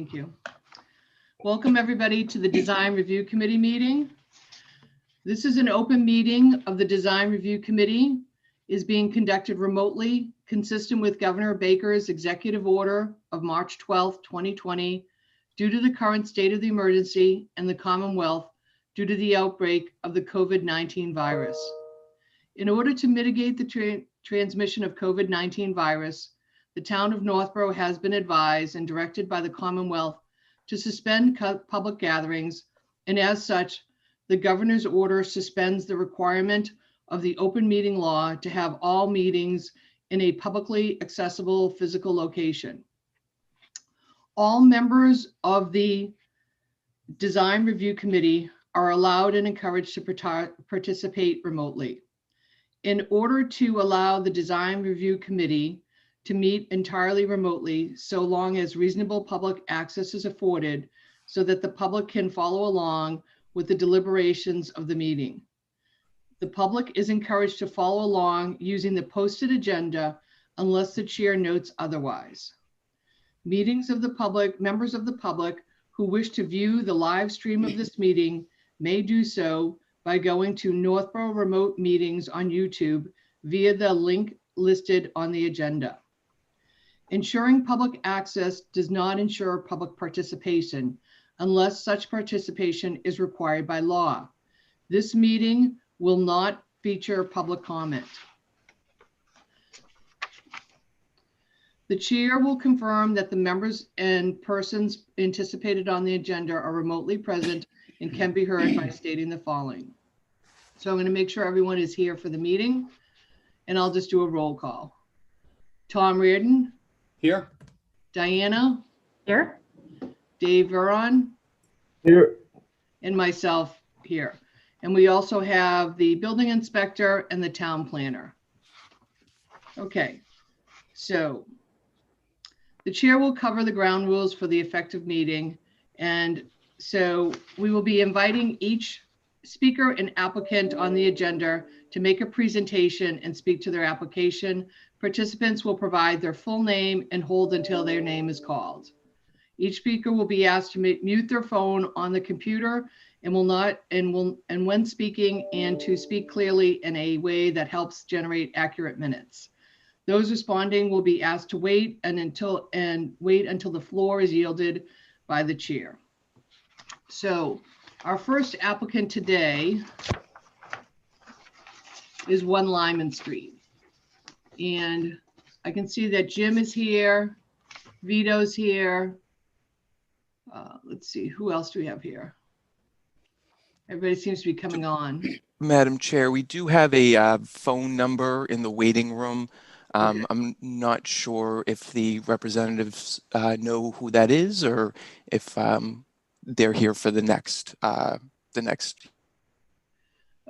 Thank you. Welcome everybody to the Design Review Committee meeting. This is an open meeting of the Design Review Committee, is being conducted remotely, consistent with Governor Baker's executive order of March 12, 2020, due to the current state of the emergency and the Commonwealth due to the outbreak of the COVID-19 virus. In order to mitigate the transmission of COVID-19 virus, the town of Northborough has been advised and directed by the Commonwealth to suspend public gatherings, and as such, the governor's order suspends the requirement of the open meeting law to have all meetings in a publicly accessible physical location. All members of the Design Review Committee are allowed and encouraged to participate remotely. In order to allow the Design Review Committee to meet entirely remotely, so long as reasonable public access is afforded so that the public can follow along with the deliberations of the meeting. The public is encouraged to follow along using the posted agenda unless the chair notes otherwise. Members of the public who wish to view the live stream of this meeting may do so by going to Northborough Remote Meetings on YouTube via the link listed on the agenda. Ensuring public access does not ensure public participation unless such participation is required by law. This meeting will not feature public comment. The chair will confirm that the members and persons anticipated on the agenda are remotely present and can be heard by stating the following. So I'm going to make sure everyone is here for the meeting, and I'll just do a roll call. Tom Reardon. Here. Diana. Here. Dave Veron. Here. And myself here. And we also have the building inspector and the town planner. Okay, so the chair will cover the ground rules for the effective meeting. And so we will be inviting each speaker and applicant on the agenda to make a presentation and speak to their application. Participants will provide their full name and hold until their name is called. Each speaker will be asked to mute their phone on the computer and when speaking, and to speak clearly in a way that helps generate accurate minutes. Those responding will be asked to wait until the floor is yielded by the chair. So our first applicant today is 1 Lyman Street. And I can see that Jim is here, Vito's here. Let's see, who else do we have here? Everybody seems to be coming on. Madam Chair, we do have a phone number in the waiting room. Okay. I'm not sure if the representatives know who that is, or if they're here for the next.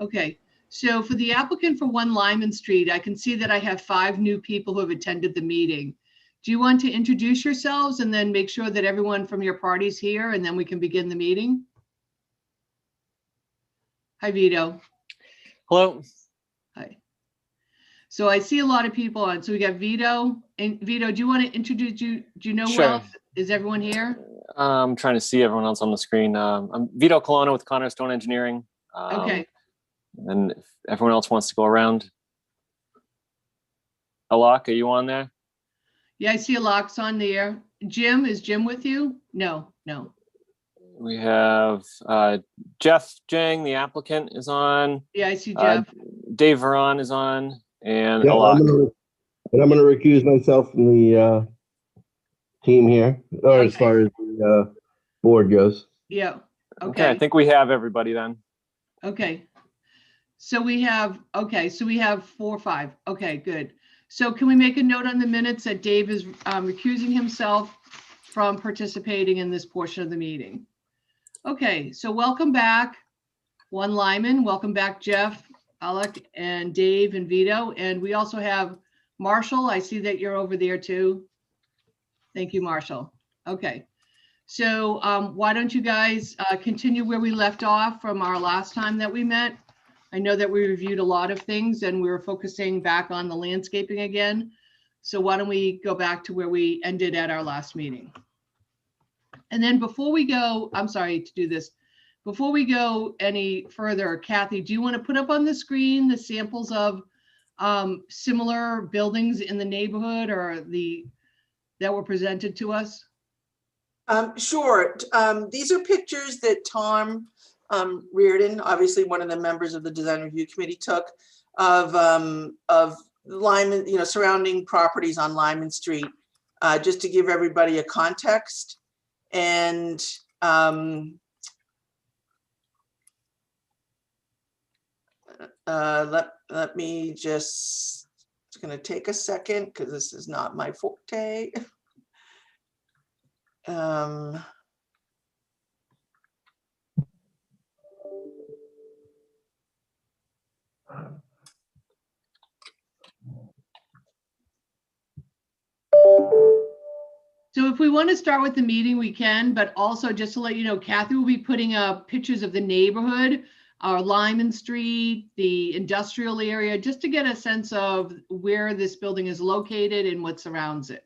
Okay, so for the applicant for 1 Lyman Street, I can see that I have 5 new people who have attended the meeting. Do you want to introduce yourselves and then make sure that everyone from your party's here, and then we can begin the meeting? Hi, Vito. Hello. Hi. So I see a lot of people on. So we got Vito. And Vito, do you want to introduce you? Do you know who Sure. else? Is everyone here? I'm trying to see everyone else on the screen. I'm Vito Colonna with Connor Stone Engineering. Okay. And if everyone else wants to go around. Alok, are you on there? Yeah, I see Alok's on there. Jim, is Jim with you? No. We have Jeff Jang, the applicant, is on. Yeah, I see Jeff. Dave Veron is on, and Yeah, Alok. I'm going to recuse myself from the team here, or as Okay. far as the board goes. Yeah. Okay, I Okay. think we have everybody then. Okay. So we have 4 or 5. Okay, good. So can we make a note on the minutes that Dave is recusing himself from participating in this portion of the meeting? Okay, so welcome back, 1 Lyman. Welcome back, Jeff, Alec, and Dave, and Vito. And we also have Marshall. I see that you're over there too. Thank you, Marshall. Okay, so why don't you guys continue where we left off from our last time that we met? I know that we reviewed a lot of things and we were focusing back on the landscaping again. So why don't we go back to where we ended at our last meeting? And then before we go, I'm sorry to do this. Before we go any further, Kathy, do you want to put up on the screen the samples of similar buildings in the neighborhood or that were presented to us? Sure. These are pictures that Tom Reardon, obviously one of the members of the Design Review Committee, took of Lyman, surrounding properties on Lyman Street, just to give everybody a context. And let me just, it's going to take a second because this is not my forte. So if we want to start with the meeting, we can, but also just to let you know, Kathy will be putting up pictures of the neighborhood, our Lyman Street, the industrial area, just to get a sense of where this building is located and what surrounds it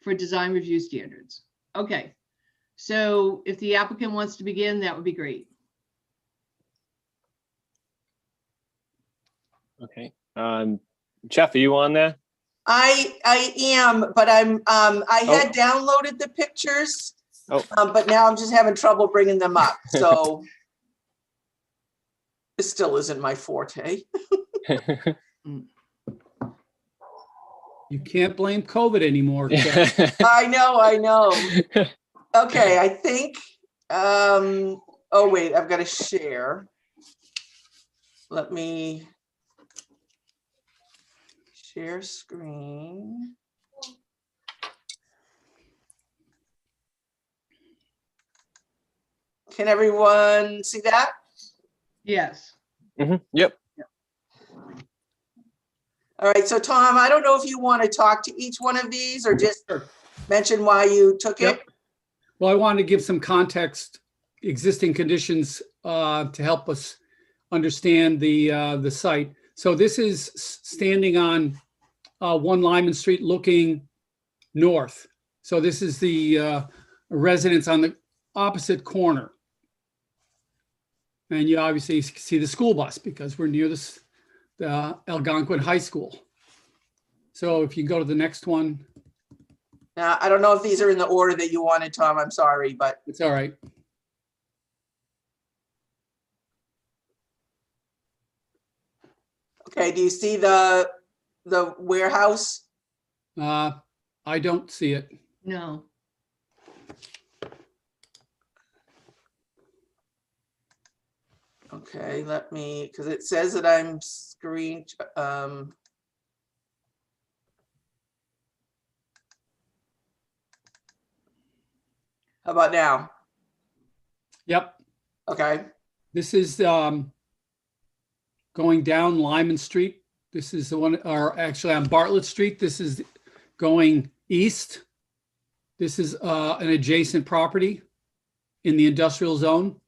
for design review standards. Okay, so if the applicant wants to begin, that would be great. Okay. Jeff, are you on there? I am, but I had downloaded the pictures, but now I'm just having trouble bringing them up. So this still isn't my forte. You can't blame COVID anymore. I know. Okay, I think, oh wait, I've got to share. Let me share screen. Can everyone see that? Yes. Yep. All right, so Tom, I don't know if you want to talk to each one of these or just mention why you took it. Yep. Well, I wanted to give some context, existing conditions to help us understand the site. So this is standing on 1 Lyman Street looking north. So this is the residence on the opposite corner. And you obviously see the school bus because we're near the Algonquin High School. So if you go to the next one. Now, I don't know if these are in the order that you wanted, Tom. I'm sorry, but. It's all right. Okay, do you see the warehouse? I don't see it. No. Okay, let me, because it says that I'm how about now? Yep. Okay. This is going down Lyman Street. This is the one, or actually on Bartlett Street. This is going east. This is an adjacent property in the industrial zone.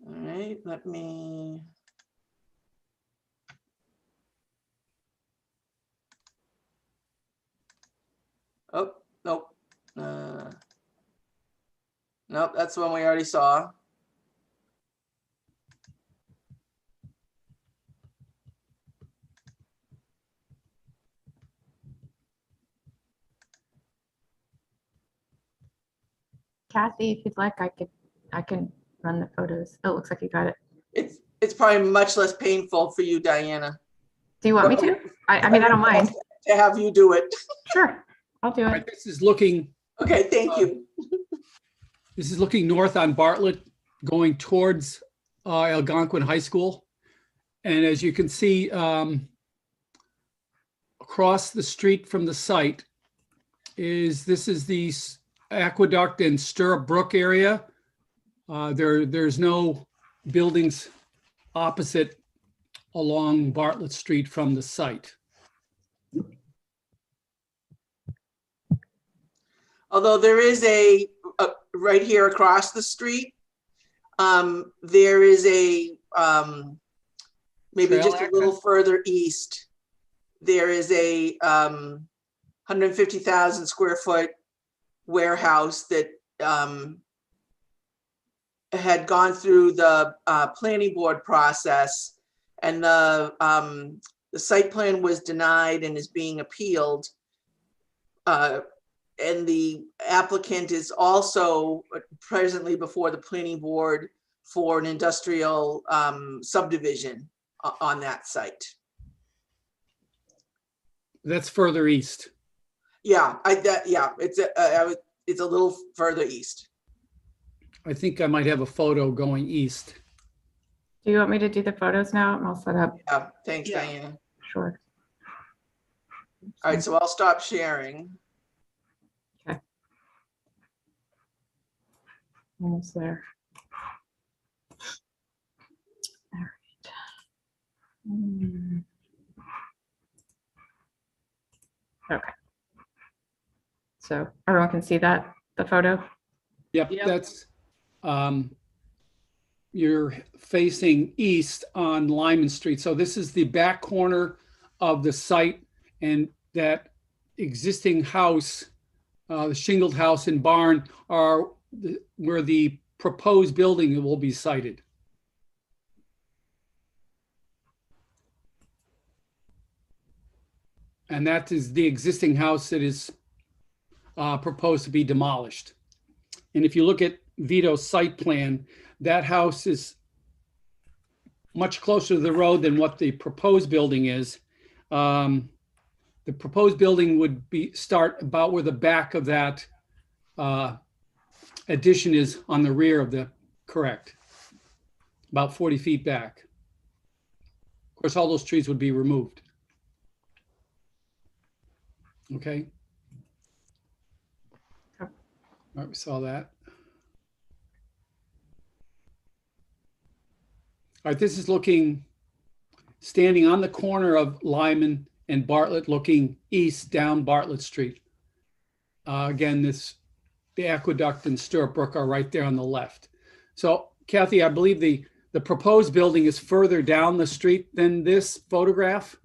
All right, let me. Oh, nope. Nope, that's the one we already saw. Kathy, if you'd like, I can run the photos. Oh, it looks like you got it. It's probably much less painful for you, Diana. Do you want me to? I mean, I don't mind. To have you do it. Sure, I'll do All it. right, this is looking. Okay, thank you. This is looking north on Bartlett, going towards Algonquin High School. And as you can see, across the street from the site is the Aqueduct and Stirrup Brook area. There's no buildings opposite along Bartlett Street from the site. Although there is a right here across the street, there is a maybe Trail just a little access? further east. There is a 150,000 square foot warehouse that had gone through the planning board process, and the site plan was denied and is being appealed. And the applicant is also presently before the planning board for an industrial subdivision on that site. That's further east. Yeah, it's a little further east. I think I might have a photo going east. Do you want me to do the photos now? I'm all set up. Yeah, thanks, Yeah. Diana. Sure. All right, so I'll stop sharing. Almost there. All right. Okay. So everyone can see that, the photo? Yep, Yep. that's, you're facing east on Lyman Street. So this is the back corner of the site, and that existing house, the shingled house and barn are where the proposed building will be sited. And that is the existing house that is proposed to be demolished. And if you look at Vito's site plan, that house is much closer to the road than what the proposed building is. The proposed building would start about where the back of that addition is on the rear of the, correct, about 40 feet back. Of course, all those trees would be removed. Okay. All right, we saw that. All right, this is looking, standing on the corner of Lyman and Bartlett, looking east down Bartlett Street. Again, the aqueduct and Stirrup Brook are right there on the left. So Kathy, I believe the proposed building is further down the street than this photograph?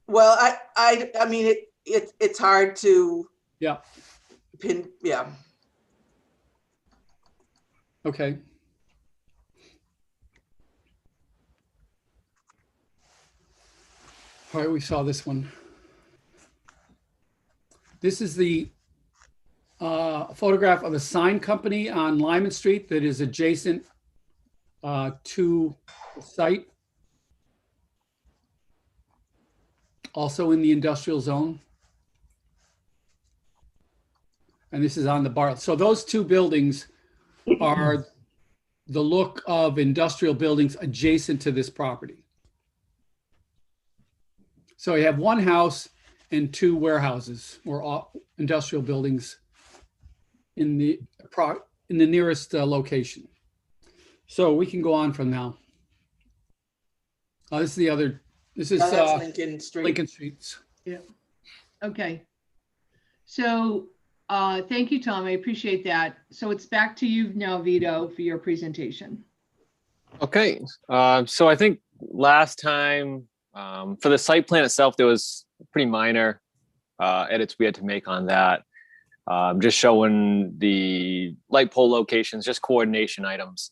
Well, I mean, it's hard to Yeah, pin, yeah. okay. All right, we saw this one. This is the photograph of a sign company on Lyman Street that is adjacent to the site. Also in the industrial zone. And this is on the Bartlett. So those two buildings are the look of industrial buildings adjacent to this property. So you have one house and two warehouses or industrial buildings in the nearest location. So we can go on from now. This is the other. This is That's Lincoln Street. Lincoln Streets. Okay. So thank you, Tom. I appreciate that. So it's back to you now, Vito, for your presentation. Okay, so I think last time for the site plan itself, there was pretty minor edits we had to make on that. Just showing the light pole locations, just coordination items.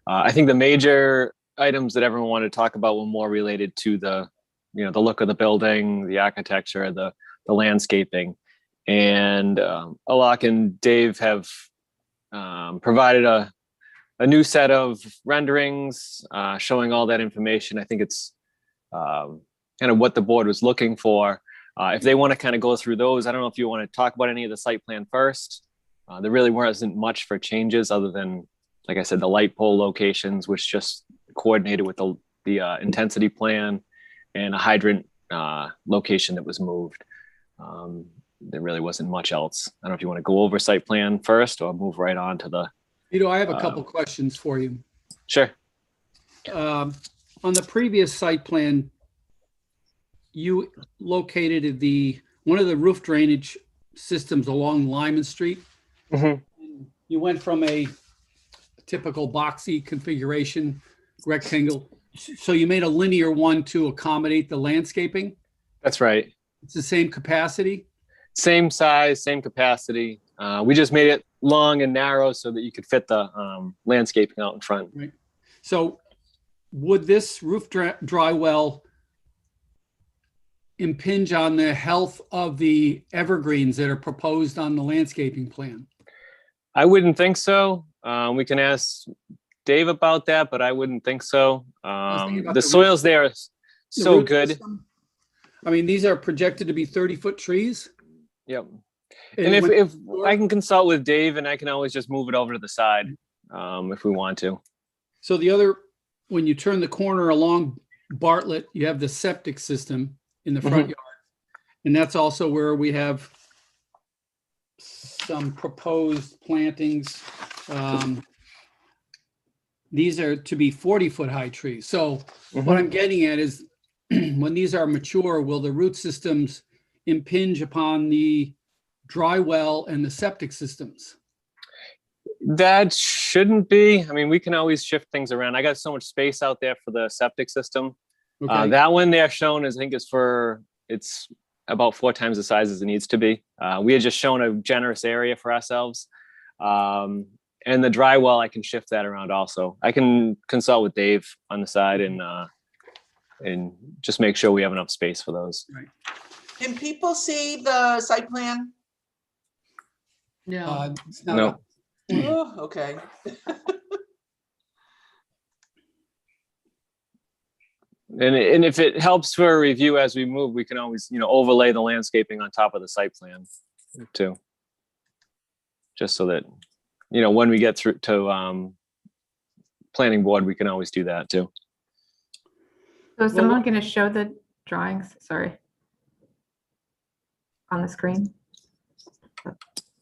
I think the major items that everyone wanted to talk about were more related to the, the look of the building, the architecture, the landscaping. And Alok and Dave have provided a new set of renderings showing all that information. I think it's kind of what the board was looking for. If they want to kind of go through those, I don't know if you want to talk about any of the site plan first. There really wasn't much for changes other than, like I said, the light pole locations, which just coordinated with the intensity plan, and a hydrant location that was moved. There really wasn't much else. I don't know if you want to go over site plan first or move right on to the. I have a couple questions for you. Sure. On the previous site plan, you located one of the roof drainage systems along Lyman Street. Mhm. You went from a typical boxy configuration, rectangle. So you made a linear one to accommodate the landscaping. That's right. It's the same capacity. Same size, same capacity. We just made it long and narrow so that you could fit the landscaping out in front. So would this roof dry well impinge on the health of the evergreens that are proposed on the landscaping plan? I wouldn't think so. We can ask Dave about that, but I wouldn't think so. was thinking about The the soils there are The so root good. system? I mean, these are projected to be 30-foot trees. Yep. And if I can consult with Dave, and I can always just move it over to the side if we want to. So the other, when you turn the corner along Bartlett, you have the septic system in the front yard. And that's also where we have some proposed plantings. These are to be 40-foot high trees. So what I'm getting at is when these are mature, will the root systems impinge upon the dry well and the septic systems? That shouldn't be. I mean, we can always shift things around. I got so much space out there for the septic system. Okay. That one they're shown is, I think it's about 4 times the size as it needs to be. We had just shown a generous area for ourselves. And the dry well, I can shift that around also. I can consult with Dave on the side and just make sure we have enough space for those. Right. Can people see the site plan? No. It's not No. up. Oh, okay. And if it helps for a review as we move, we can always, overlay the landscaping on top of the site plan too. Just so that, when we get through to planning board, we can always do that too. So is someone going to show the drawings? Sorry. On the screen?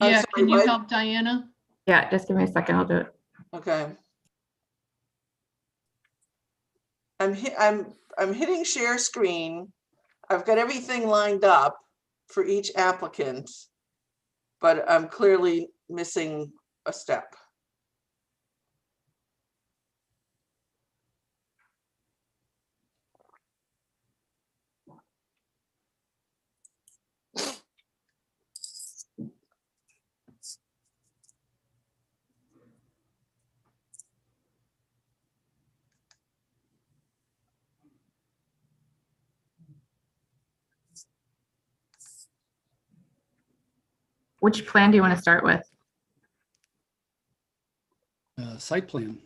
Yeah, sorry, can you what? help Diana? Yeah, just give me a second. I'll do it. Okay. I'm hitting share screen. I've got everything lined up for each applicant, but I'm clearly missing a step. Which plan do you want to start with? Site plan.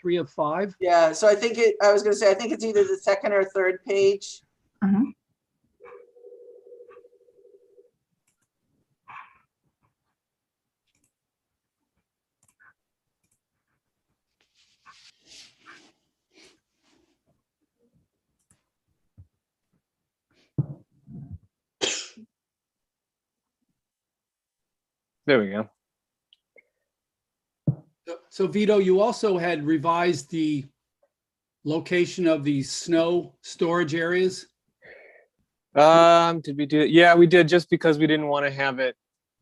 Three of 5. Yeah, so I think I was gonna say, I think it's either the second or third page. Mhm. There we go. So Vito, you also had revised the location of the snow storage areas. Did we do it? Yeah, we did, just because we didn't want to have it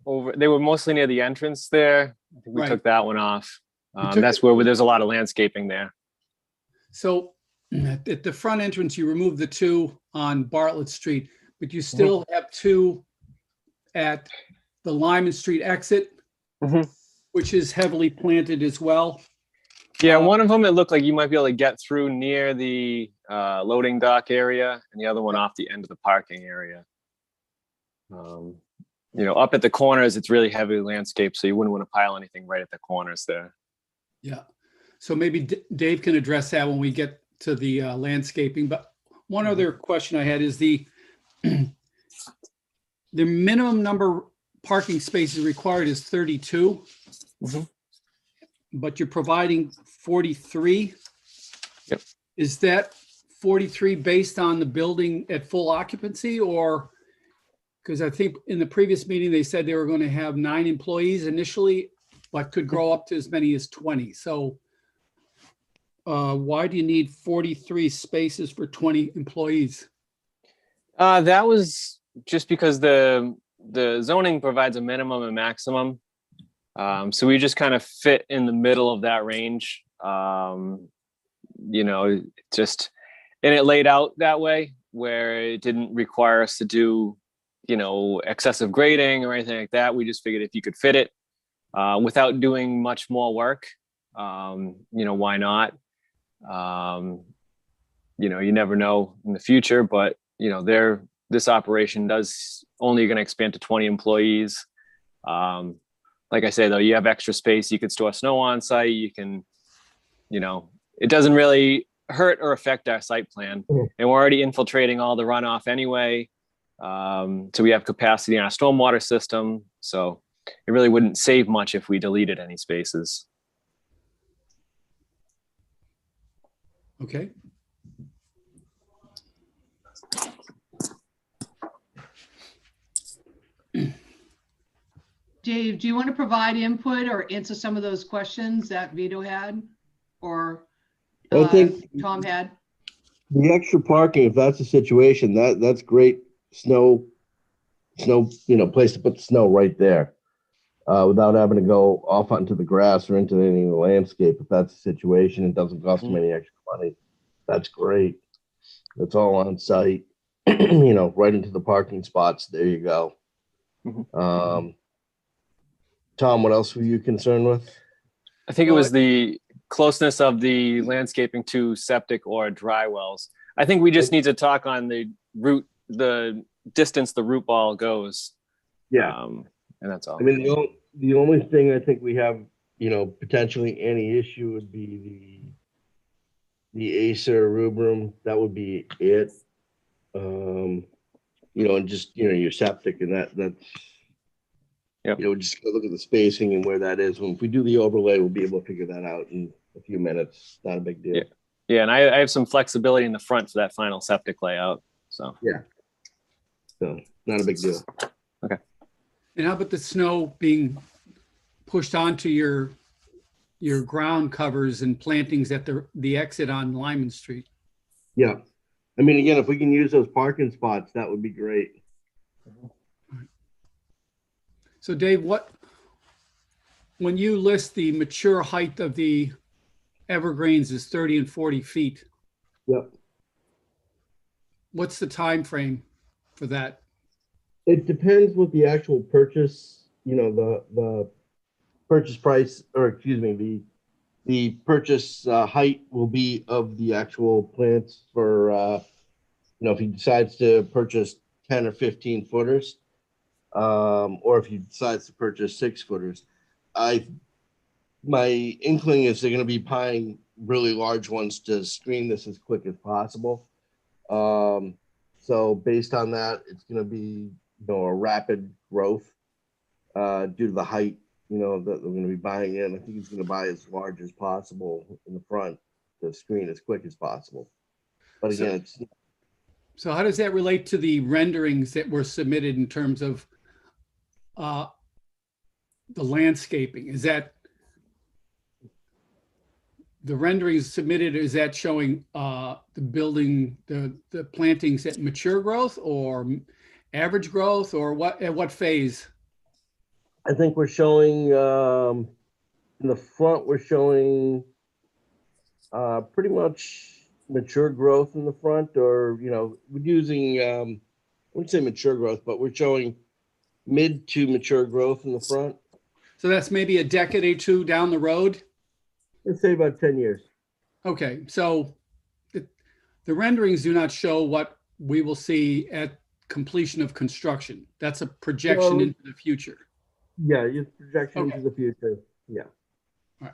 over. They were mostly near the entrance there. I think we Right. took that one off. took That's where there's a lot of landscaping there. So at the front entrance, you removed the 2 on Bartlett Street, but you still have 2 at the Lyman Street exit, Mhm. which is heavily planted as well. Yeah, one of them, it looked like you might be able to get through near the loading dock area, and the other one off the end of the parking area. Up at the corners, it's really heavily landscaped, so you wouldn't want to pile anything right at the corners there. Yeah. So maybe Dave can address that when we get to the landscaping. But one other question I had is the minimum number parking spaces required is 32. Mhm. But you're providing 43. Yep. Is that 43 based on the building at full occupancy, or because I think in the previous meeting, they said they were going to have 9 employees initially, but could grow up to as many as 20. So why do you need 43 spaces for 20 employees? That was just because the zoning provides a minimum and maximum. So we just kind of fit in the middle of that range. And it laid out that way where it didn't require us to do excessive grading or anything like that. We just figured if you could fit it without doing much more work, why not? You never know in the future, but this operation does only going to expand to 20 employees. Like I say, though, you have extra space. You could store snow on site. You can, it doesn't really hurt or affect our site plan. And we're already infiltrating all the runoff anyway. So we have capacity in our stormwater system. So it really wouldn't save much if we deleted any spaces. Okay. Dave, do you want to provide input or answer some of those questions that Vito had or I think Tom had? the extra parking, if that's the situation, that's great. Snow, place to put the snow right there, without having to go off onto the grass or into any of the landscape. If that's the situation, it doesn't cost them any extra money. That's great. That's all on site, right into the parking spots. There you go. Tom, what else were you concerned with? I think it was the closeness of the landscaping to septic or dry wells. I think we just need to talk on the route, the distance the root ball goes. Yeah. And that's all. I mean, the only thing I think we have, potentially any issue would be the Acer rubrum. That would be it. And just, your septic and that's, yep. Just go look at the spacing and where that is. If we do the overlay, we'll be able to figure that out in a few minutes. Not a big deal. Yeah. And I have some flexibility in the front for that final septic layout. So, yeah. So not a big deal. Okay. And how about the snow being pushed onto your ground covers and plantings at the exit on Lyman Street? Yeah. I mean, again, if we can use those parking spots, that would be great. So Dave, when you list the mature height of the evergreens is 30 and 40 feet, Yep. what's the time frame for that? It depends what the actual purchase, the purchase price, or excuse me, the purchase height will be of the actual plants for, if he decides to purchase 10 or 15 footers, or if he decides to purchase 6 footers. My inkling is they're going to be buying really large ones to screen this as quick as possible. So based on that, it's going to be, a rapid growth due to the height, that they're going to be buying in. I think he's going to buy as large as possible in the front to screen as quick as possible. But again, So how does that relate to the renderings that were submitted in terms of the landscaping? Is that the renderings submitted, is that showing the building, the plantings at mature growth or average growth, or at what phase? I think we're showing, in the front, we're showing pretty much mature growth in the front, or, we're using, I wouldn't say mature growth, but we're showing mid to mature growth in the front. So that's maybe a decade or two down the road? Let's say about 10 years. Okay, so the renderings do not show what we will see at completion of construction. That's a projection into the future. Yeah, your projection into the future. Yeah. All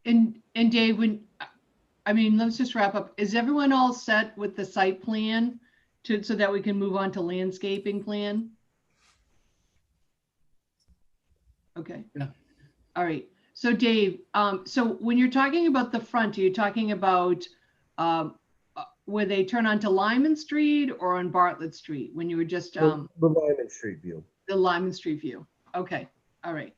right. And Dave, let's just wrap up. Is everyone all set with the site plan so that we can move on to landscaping plan? Okay. Yeah. All right. So Dave, so when you're talking about the front, are you talking about where they turn onto Lyman Street or on Bartlett Street when you were just The Lyman Street view. the Lyman Street view? Okay. All right.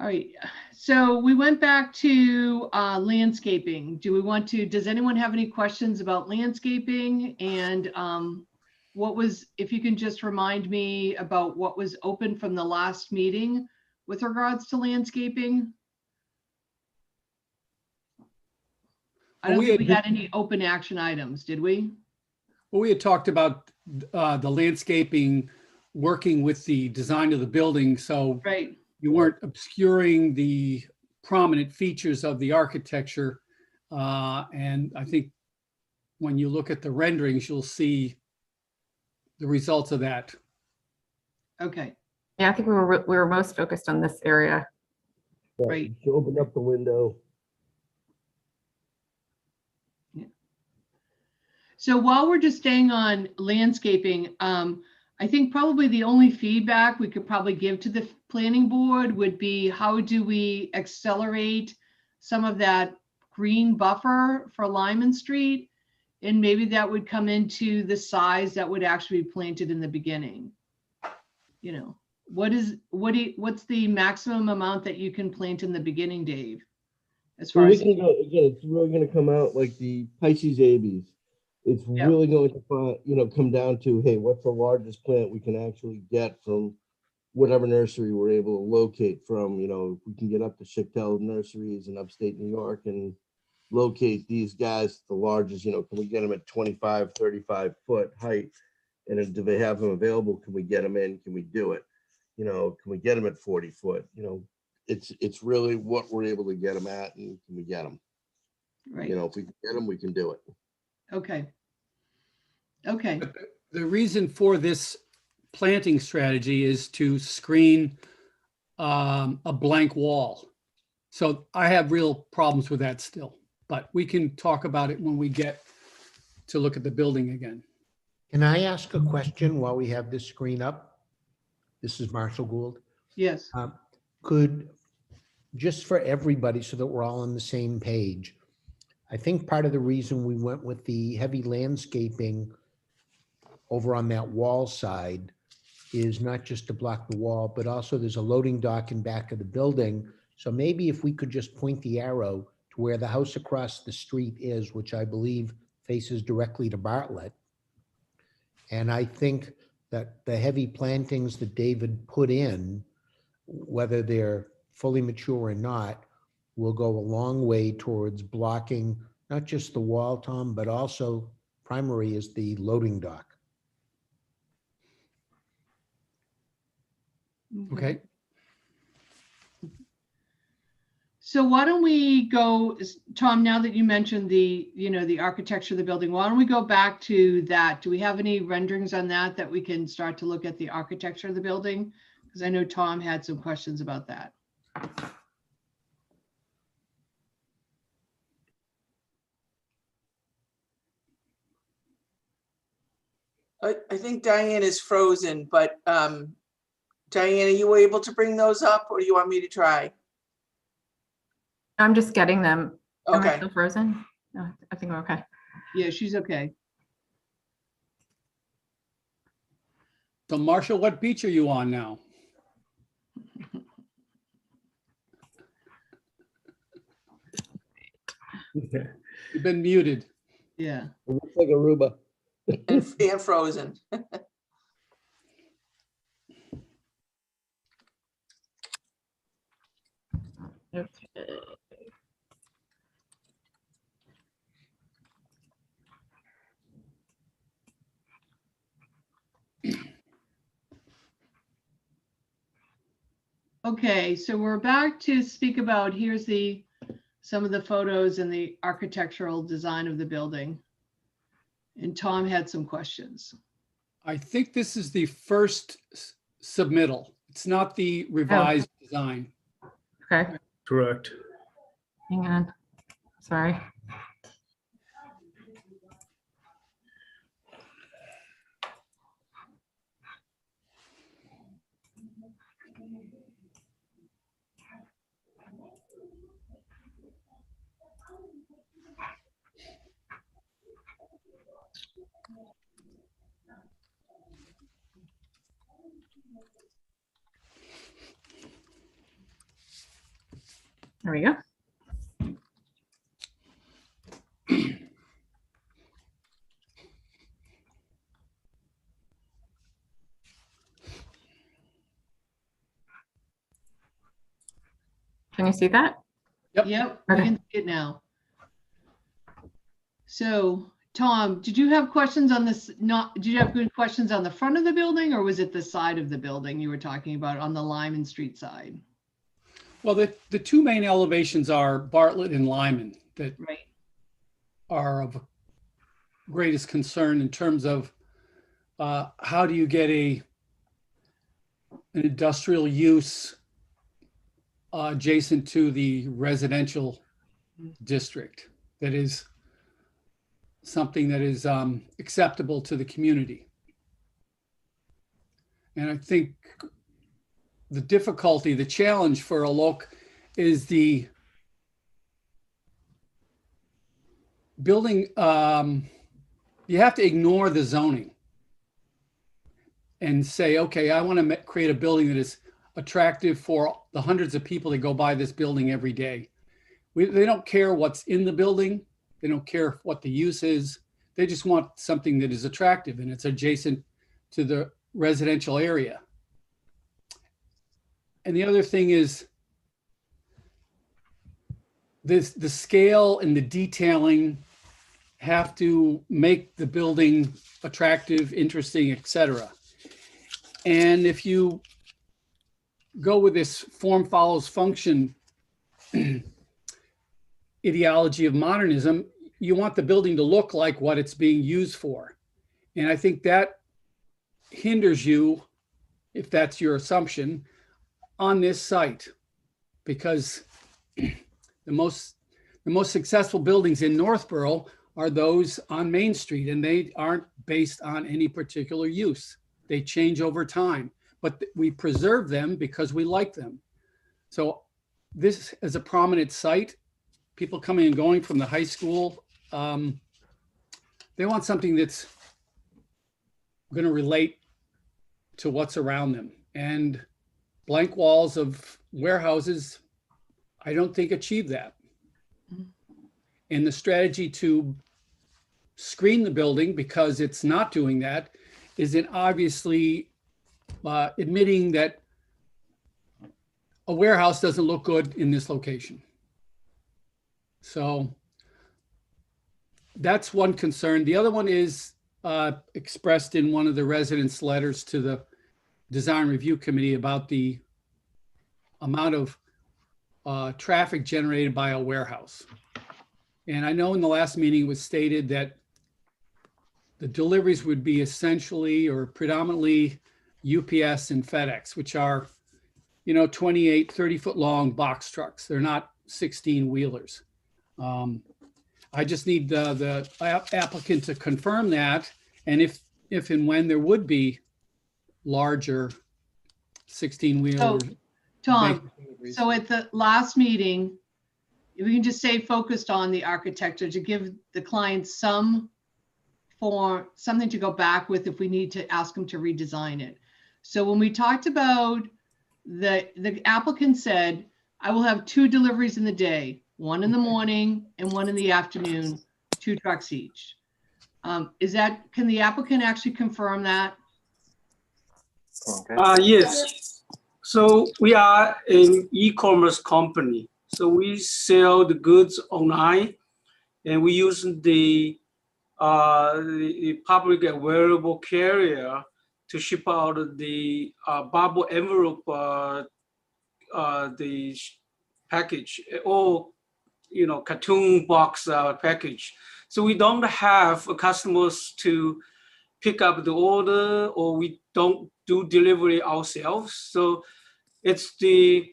All right. So we went back to landscaping. Does anyone have any questions about landscaping? And if you can just remind me about what was open from the last meeting with regards to landscaping? I Well, don't we think we had- had any open action items, did we? Well, we had talked about the landscaping, working with the design of the building, so Right. you weren't obscuring the prominent features of the architecture. And I think when you look at the renderings, you'll see the results of that. Okay, Yeah, I think we were most focused on this area. right. You open up the window. So while we're just staying on landscaping, I think probably the only feedback we could probably give to the planning board would be how do we accelerate some of that green buffer for Lyman Street? And maybe that would come into the size that would actually be planted in the beginning. You know, what's the maximum amount that you can plant in the beginning, Dave? As So far we as, can go, again, it's really gonna come out like the Pisces ABs. It's Yeah. really going to find, come down to, hey, what's the largest plant we can actually get from whatever nursery we're able to locate from, if we can get up to Chicktail Nurseries in upstate New York and locate these guys, the largest, can we get them at 25, 35 foot height? And then do they have them available? Can we get them in? Can we do it? Can we get them at 40 foot? It's really what we're able to get them at, and can we get them? right, If we can get them, we can do it. okay. Okay, The reason for this planting strategy is to screen a blank wall. So I have real problems with that still, but we can talk about it when we get to look at the building again. Can I ask a question while we have this screen up? This is Marshall Gould. yes, Could, just for everybody so that we're all on the same page, I think part of the reason we went with the heavy landscaping over on that wall side is not just to block the wall, but also there's a loading dock in back of the building. So maybe if we could just point the arrow to where the house across the street is, which I believe faces directly to Bartlett. And I think that the heavy plantings that David put in, whether they're fully mature or not, will go a long way towards blocking not just the wall, Tom, but also primary is the loading dock. Okay, so why don't we go, Tom, now that you mentioned the architecture of the building, why don't we go back to that? Do we have any renderings on that we can start to look at the architecture of the building? Because I know Tom had some questions about that. I think Diane is frozen, but Diane, are you able to bring those up, or do you want me to try? I'm just getting them. Am I Okay. still frozen? No, I think I'm okay. Yeah, she's okay. so Marshall, what beach are you on now? You've been muted. Yeah, It looks like Aruba. And frozen. Okay. okay, so we're back to speak about, here's some of the photos and the architectural design of the building. And Tom had some questions. I think this is the first submittal. It's not the revised design. Okay, Correct. hang on. Sorry. There we go. Can you see that? Yep. Yep, we Okay. can see it now. So, Tom, did you have questions on this? Did you have good questions on the front of the building, or was it the side of the building you were talking about on the Lyman Street side? Well, the two main elevations are Bartlett and Lyman that Right. are of greatest concern in terms of how do you get an industrial use adjacent to the residential district that is something that is acceptable to the community. And I think the difficulty, the challenge for Alok is the building. You have to ignore the zoning and say, okay, I want to create a building that is attractive for the hundreds of people that go by this building every day. They don't care what's in the building. They don't care what the use is. They just want something that is attractive and it's adjacent to the residential area. And the other thing is the scale and the detailing have to make the building attractive, interesting, etc. And if you go with this form follows function ideology of modernism, you want the building to look like what it's being used for. And I think that hinders you, if that's your assumption, on this site, because the most successful buildings in Northborough are those on Main Street, and they aren't based on any particular use. They change over time, but we preserve them because we like them. So this is a prominent site. People coming and going from the high school, they want something that's going to relate to what's around them. And blank walls of warehouses, I don't think achieve that. And the strategy to screen the building, because it's not doing that, is in obviously admitting that a warehouse doesn't look good in this location. So that's one concern. The other one is expressed in one of the residents' letters to the Design Review Committee about the amount of traffic generated by a warehouse. And I know in the last meeting it was stated that the deliveries would be essentially or predominantly UPS and FedEx, which are, 28, 30-foot long box trucks. They're not 16 wheelers. I just need the applicant to confirm that. And if and when there would be larger 16 wheeler. Tom, so at the last meeting, if we can just stay focused on the architecture to give the client something to go back with if we need to ask them to redesign it. So when we talked about the applicant said, I will have 2 deliveries in the day, one in the morning and one in the afternoon, 2 trucks each. Can the applicant actually confirm that? Yes. So we are an e-commerce company. So we sell the goods online, and we use the public available carrier to ship out the bubble envelope, the package, or cartoon box package. So we don't have customers to pick up the order, or we don't do delivery ourselves. So it's the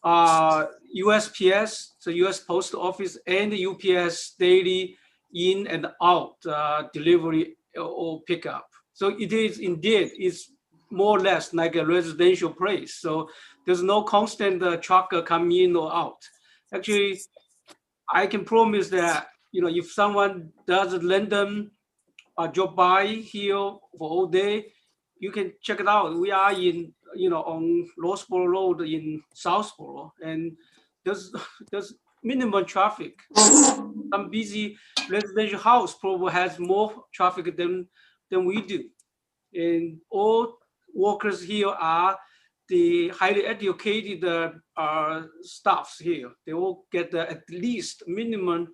USPS, the US Post Office, and the UPS daily in and out delivery or pickup. So it is indeed, it's more or less like a residential place. So there's no constant truck coming in or out. Actually, I can promise that, if someone does a random drop by here for all day, you can check it out. We are in, on Roseboro Road in Southboro, and there's minimum traffic. Some busy residential house probably has more traffic than we do. And all workers here are the highly educated staffs here. They all get at least minimum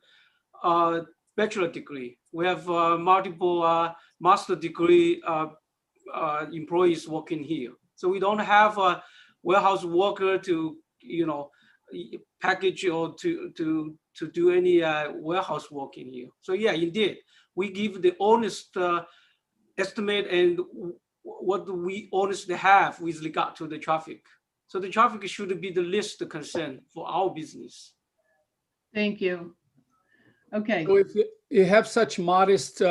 bachelor degree. We have multiple master degree employees working here. So we don't have a warehouse worker to, package or to do any warehouse work in here. So yeah, indeed, we give the honest estimate and what we honestly have with regard to the traffic. So the traffic should be the least concern for our business. Thank you. Okay. So if you have such modest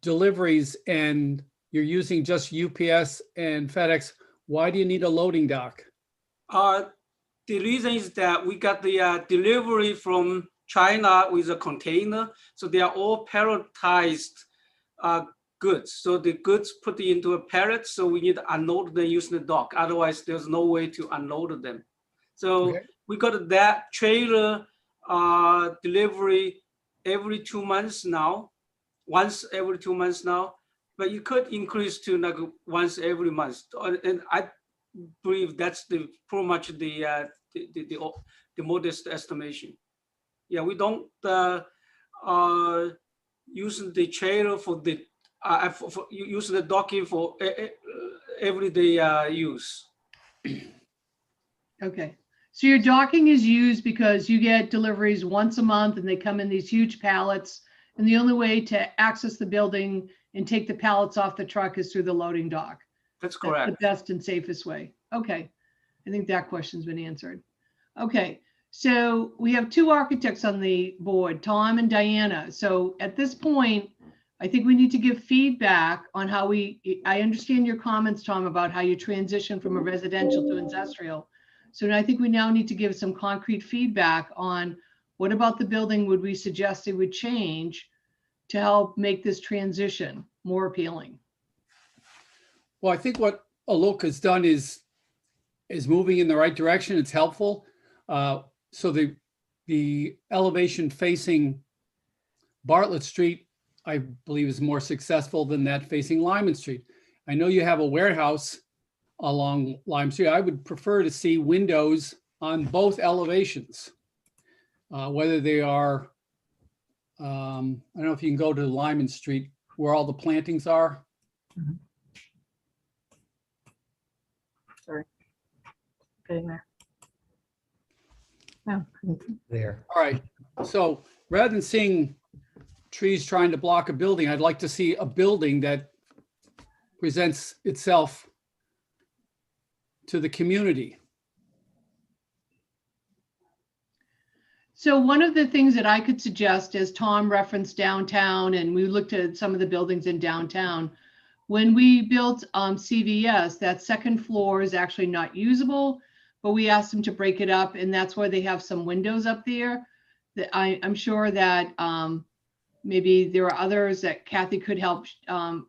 deliveries and you're using just UPS and FedEx, why do you need a loading dock? The reason is that we got the delivery from China with a container. So they are all palletized goods. So the goods put into a pallet. So we need to unload them using the dock. Otherwise, there's no way to unload them. So we got that trailer delivery every 2 months now, once every 2 months now. But you could increase to like once every month. And I believe that's pretty much the modest estimation. Yeah, we don't use the trailer for using the docking for everyday use. Okay. So your docking is used because you get deliveries once a month and they come in these huge pallets. And the only way to access the building and take the pallets off the truck is through the loading dock. That's correct. That's the best and safest way. Okay. I think that question's been answered. Okay. So we have two architects on the board, Tom and Diana. So at this point, I think we need to give feedback on how I understand your comments, Tom, about how you transition from a residential to industrial. So I think we now need to give some concrete feedback on what about the building would we suggest it would change to help make this transition more appealing? Well, I think what Alok has done is moving in the right direction. It's helpful. So the elevation facing Bartlett Street, I believe, is more successful than that facing Lyman Street. I know you have a warehouse along Lyman Street. I would prefer to see windows on both elevations, whether they are, I don't know if you can go to Lyman Street where all the plantings are. Sorry. Getting there. No. There. All right. So rather than seeing trees trying to block a building, I'd like to see a building that presents itself to the community. So one of the things that I could suggest, as Tom referenced downtown, and we looked at some of the buildings in downtown, when we built CVS, that second floor is actually not usable, but we asked them to break it up, and that's why they have some windows up there. That I'm sure that maybe there are others that Kathy could help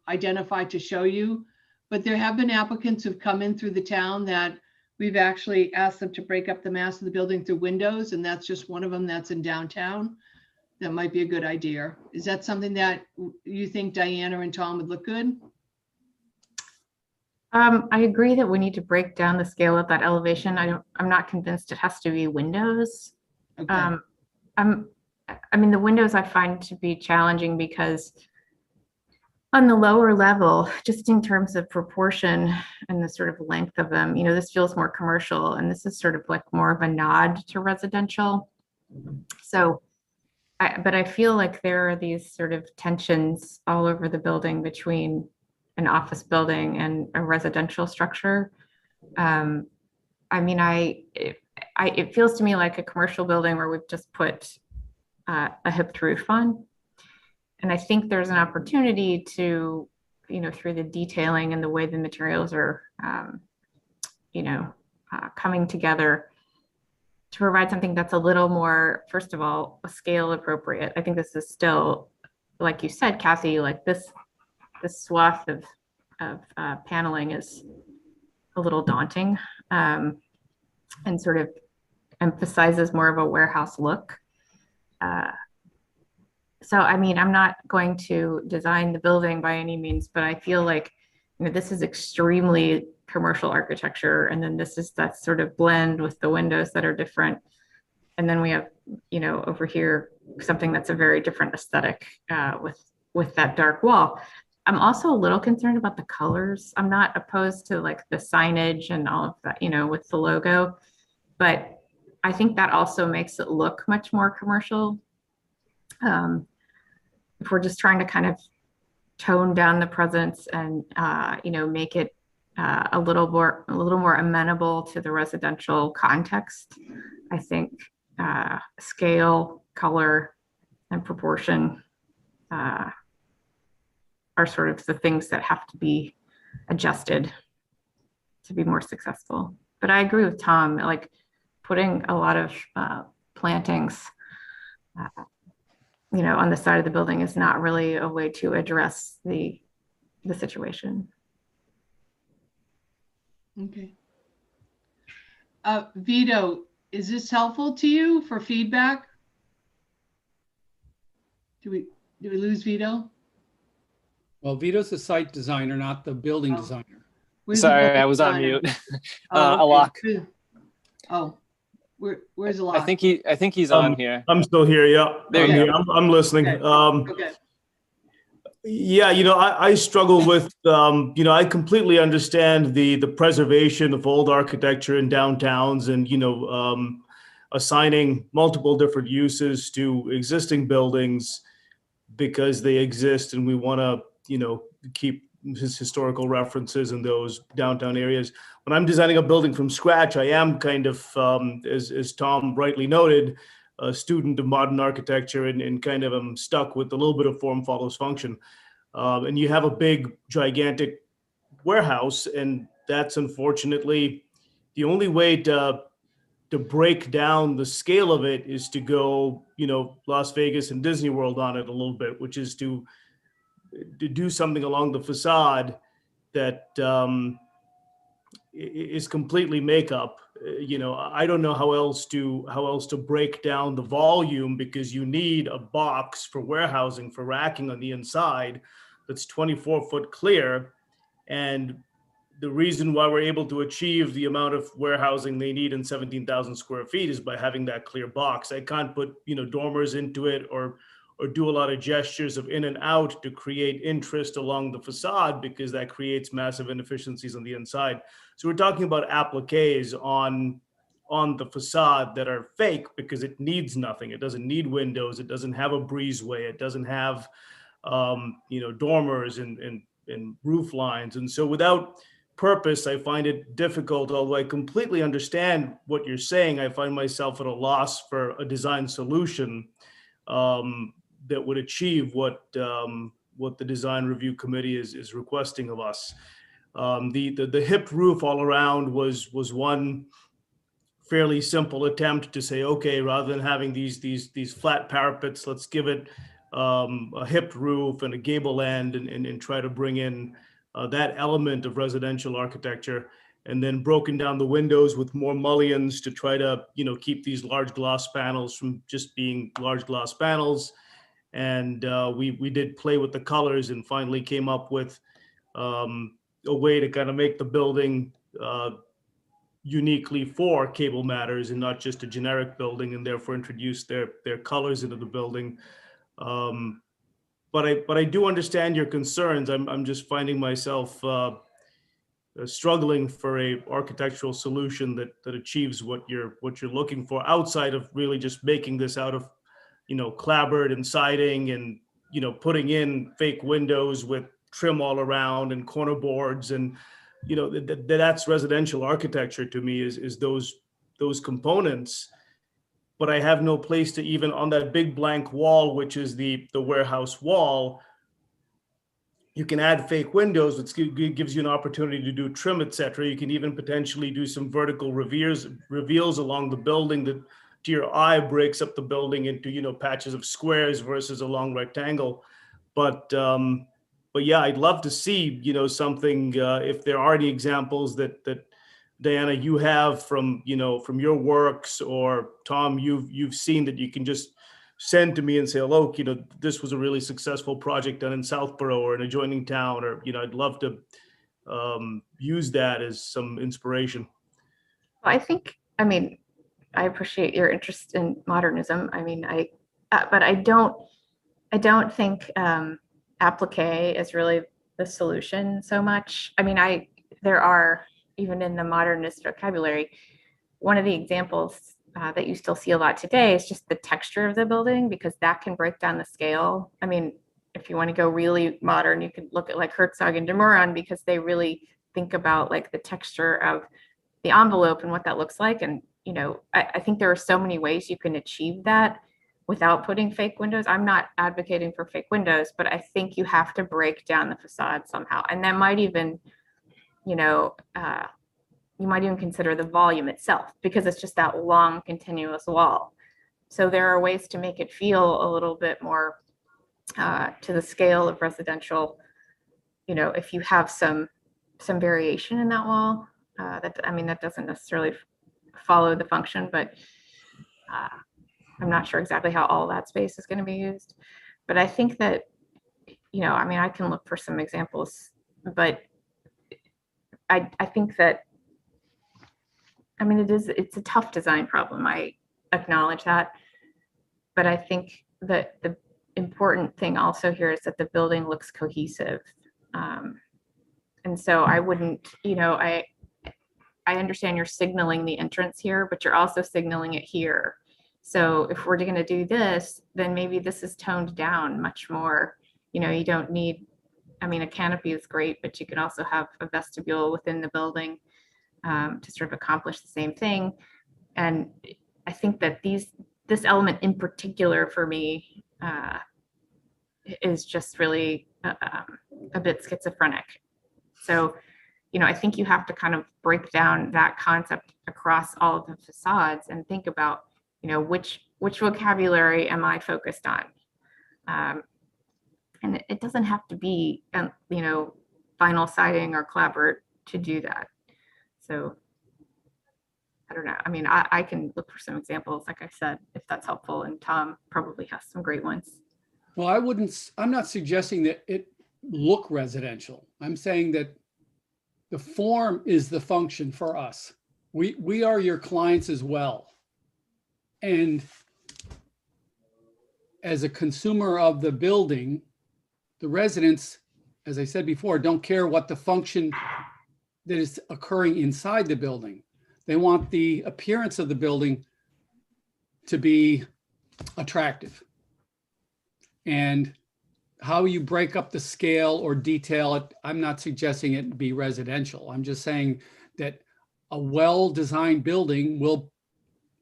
identify to show you, but there have been applicants who've come in through the town that we've actually asked them to break up the mass of the building through windows, and that's just one of them that's in downtown. That might be a good idea. Is that something that you think Diana and Tom would look good? I agree that we need to break down the scale of that elevation. I'm not convinced it has to be windows. Okay. I mean, the windows I find to be challenging because on the lower level, just in terms of proportion and the sort of length of them, this feels more commercial, and this is sort of like more of a nod to residential. So, but I feel like there are these sort of tensions all over the building between an office building and a residential structure. I mean, it feels to me like a commercial building where we've just put a hipped roof on. And I think there's an opportunity to, through the detailing and the way the materials are, coming together, to provide something that's a little more, first of all, scale appropriate. I think this is still, like you said, Kathy, like this swath of paneling is a little daunting, and sort of emphasizes more of a warehouse look. So, I mean, I'm not going to design the building by any means, but I feel like, this is extremely commercial architecture. And then this is that sort of blend with the windows that are different. And then we have, over here, something that's a very different aesthetic with that dark wall. I'm also a little concerned about the colors. I'm not opposed to like the signage and all of that, with the logo, but I think that also makes it look much more commercial. If we're just trying to kind of tone down the presence and make it a little more amenable to the residential context, I think scale, color, and proportion are sort of the things that have to be adjusted to be more successful. But I agree with Tom, like putting a lot of plantings on the side of the building is not really a way to address the situation. Okay. Vito, is this helpful to you for feedback? Do we lose Vito? Well, Vito's the site designer, not the building designer. Where's the Sorry, building I was on designer? mute. Okay. Alok. Where's Alok? I think he's on here. I'm still here. Yeah, There I'm you here. I'm listening. Okay. Yeah, I struggle with, I completely understand the preservation of old architecture in downtowns and, assigning multiple different uses to existing buildings because they exist and we want to, keep historical references in those downtown areas. When I'm designing a building from scratch, I am kind of, as Tom rightly noted, a student of modern architecture and kind of am stuck with a little bit of form follows function. And you have a big, gigantic warehouse, and that's unfortunately the only way to break down the scale of it is to go, Las Vegas and Disney World on it a little bit, which is to do something along the facade that is completely makeup. I don't know how else to break down the volume, because you need a box for warehousing, for racking on the inside that's 24 foot clear. And the reason why we're able to achieve the amount of warehousing they need in 17,000 square feet is by having that clear box. I can't put, dormers into it or do a lot of gestures of in and out to create interest along the facade, because that creates massive inefficiencies on the inside. So we're talking about appliques on the facade that are fake because it needs nothing. It doesn't need windows. It doesn't have a breezeway. It doesn't have, dormers and roof lines. And so without purpose, I find it difficult, although I completely understand what you're saying. I find myself at a loss for a design solution that would achieve what the design review committee is requesting of us. The hip roof all around was one fairly simple attempt to say, okay, rather than having these flat parapets, let's give it a hipped roof and a gable end and try to bring in that element of residential architecture, and then broken down the windows with more mullions to try to, keep these large glass panels from just being large glass panels. And we did play with the colors and finally came up with a way to kind of make the building uniquely for Cable Matters and not just a generic building, and therefore introduce their colors into the building. But I do understand your concerns. I'm just finding myself struggling for a architectural solution that achieves what you're looking for, outside of really just making this out of clapboard and siding and putting in fake windows with trim all around and corner boards, and that's residential architecture to me, is those components. But I have no place to, even on that big blank wall, which is the warehouse wall, you can add fake windows, which gives you an opportunity to do trim, etc. You can even potentially do some vertical reveals along the building that to your eye breaks up the building into, patches of squares versus a long rectangle. But yeah, I'd love to see, something, if there are any examples that Diana, you have from your works, or Tom, you've seen, that you can just send to me and say, look, this was a really successful project done in Southborough or an adjoining town, or, I'd love to use that as some inspiration. Well, I appreciate your interest in modernism. I but I don't think applique is really the solution so much. I mean, there are, even in the modernist vocabulary, one of the examples that you still see a lot today is just the texture of the building, because that can break down the scale. I mean, if you want to go really modern, you could look at like Herzog and de Meuron, because they really think about like the texture of the envelope and what that looks like. And, you know, I think there are so many ways you can achieve that without putting fake windows. I'm not advocating for fake windows, but I think you have to break down the facade somehow. And that might even, you know, you might even consider the volume itself, because it's just that long continuous wall. So there are ways to make it feel a little bit more to the scale of residential. You know, if you have some variation in that wall, that doesn't necessarily follow the function, but I'm not sure exactly how all that space is going to be used. But I think that, you know, I mean, I can look for some examples, but I think that, I mean, it's a tough design problem. I acknowledge that, but I think that the important thing also here is that the building looks cohesive. And so I wouldn't, you know, I understand you're signaling the entrance here, but you're also signaling it here. So if we're going to do this, then maybe this is toned down much more. You know, you don't need, I mean, a canopy is great, but you can also have a vestibule within the building to sort of accomplish the same thing. And I think that this element in particular for me is just really a bit schizophrenic. So, you know, I think you have to kind of break down that concept across all of the facades and think about, you know, which vocabulary am I focused on? And it doesn't have to be, you know, vinyl siding or clapboard to do that. So I don't know. I mean, I can look for some examples, like I said, if that's helpful. And Tom probably has some great ones. Well, I'm not suggesting that it look residential. I'm saying that the form is the function for us. We are your clients as well. And as a consumer of the building, the residents, as I said before, don't care what the function that is occurring inside the building. They want the appearance of the building to be attractive. And how you break up the scale or detail it, I'm not suggesting it be residential. I'm just saying that a well-designed building will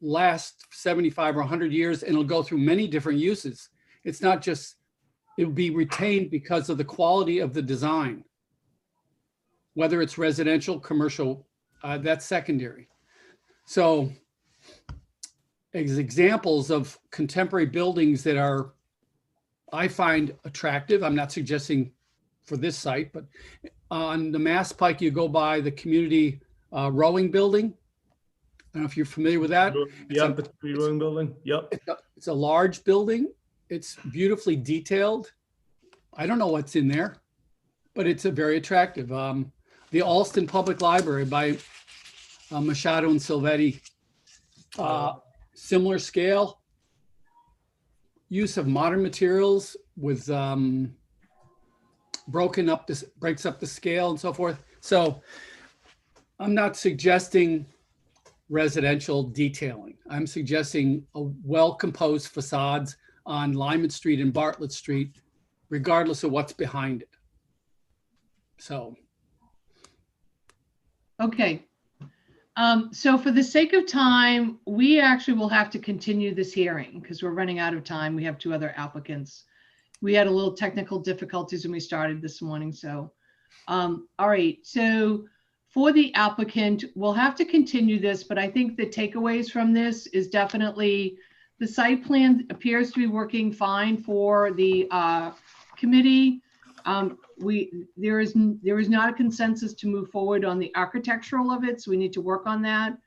last 75 or 100 years, and it'll go through many different uses. It's not just, it'll be retained because of the quality of the design. Whether it's residential, commercial, that's secondary. So as examples of contemporary buildings that are, I find attractive, I'm not suggesting for this site, but on the Mass Pike, you go by the community rowing building. I don't know if you're familiar with that. Yeah, the rowing building. Yep. It's a large building. It's beautifully detailed. I don't know what's in there, but it's a very attractive. The Alston Public Library by Machado and Silvetti, similar scale, use of modern materials with breaks up the scale and so forth. So I'm not suggesting residential detailing. I'm suggesting a well-composed facades on Lyman Street and Bartlett Street, regardless of what's behind it. So. Okay. So for the sake of time, we actually will have to continue this hearing because we're running out of time. We have two other applicants. We had a little technical difficulties when we started this morning. So, all right. So for the applicant, we'll have to continue this, but I think the takeaways from this is definitely the site plan appears to be working fine for the committee. There is not a consensus to move forward on the architectural of it, so we need to work on that.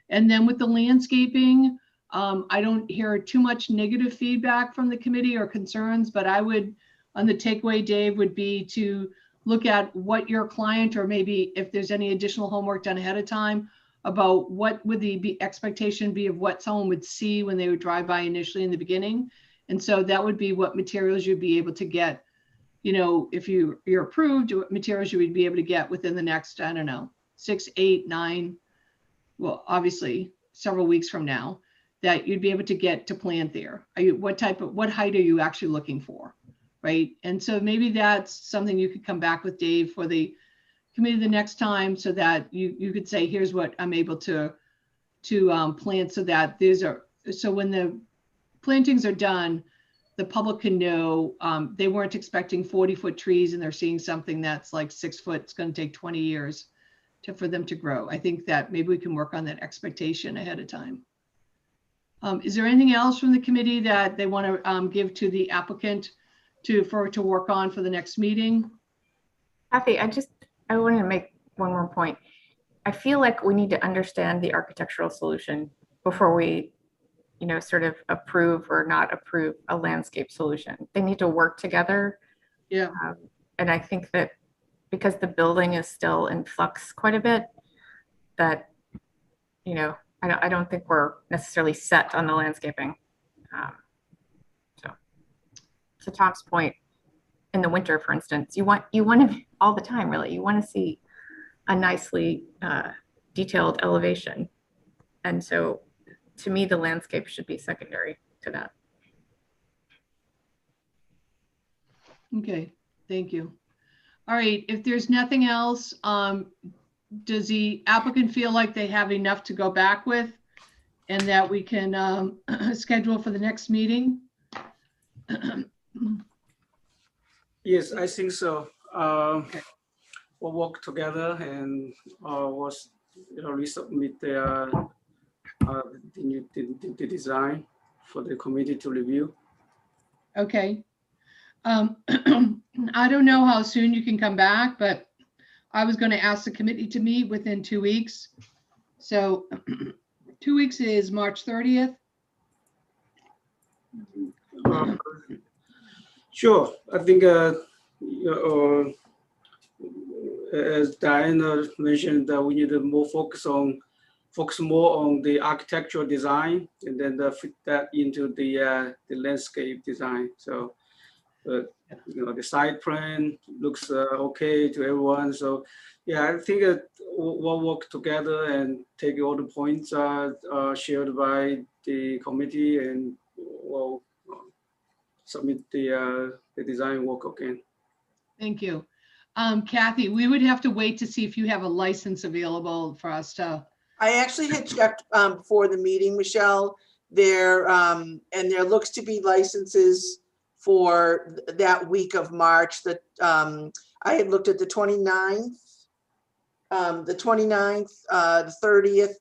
And then with the landscaping, I don't hear too much negative feedback from the committee or concerns, but I would, on the takeaway, Dave, would be to look at what your client, or maybe if there's any additional homework done ahead of time, about what would the expectation be of what someone would see when they would drive by initially in the beginning, And so that would be what materials you'd be able to get, you know, if you're approved, what materials you would be able to get within the next, I don't know, 6, 8, 9, well, obviously several weeks from now, that you'd be able to get to plant there. What height are you actually looking for? Right. And so maybe that's something you could come back with Dave for the committee the next time, so that you could say, here's what I'm able to plant, so that so when the plantings are done, the public can know they weren't expecting 40-foot trees and they're seeing something that's like 6 foot. It's going to take 20 years for them to grow. I think that maybe we can work on that expectation ahead of time. Is there anything else from the committee that they want to give to the applicant to work on for the next meeting? Kathy, I wanted to make one more point. I feel like we need to understand the architectural solution before we, you know, sort of approve or not approve a landscape solution. They need to work together. Yeah. And I think that because the building is still in flux quite a bit, that, you know, I don't think we're necessarily set on the landscaping. So to Tom's point, in the winter, for instance, you want to all the time, really, you want to see a nicely detailed elevation. And so to me, the landscape should be secondary to that. Okay, thank you. All right, if there's nothing else, does the applicant feel like they have enough to go back with and that we can schedule for the next meeting? Yes, I think so. We'll work together and resubmit the design for the committee to review. Okay. I don't know how soon you can come back, but I was going to ask the committee to meet within 2 weeks. So 2 weeks is March 30th. Sure. I think as Diana mentioned, that we need to focus more on the architectural design, and then fit that into the landscape design. So, you know, the site plan looks okay to everyone. So, yeah, I think we'll work together and take all the points shared by the committee, and we'll submit the design work again. Thank you. Kathy, we would have to wait to see if you have a license available for us to. I actually had checked before the meeting, Michelle. There looks to be licenses for that week of March. That I had looked at the 29th, the 30th,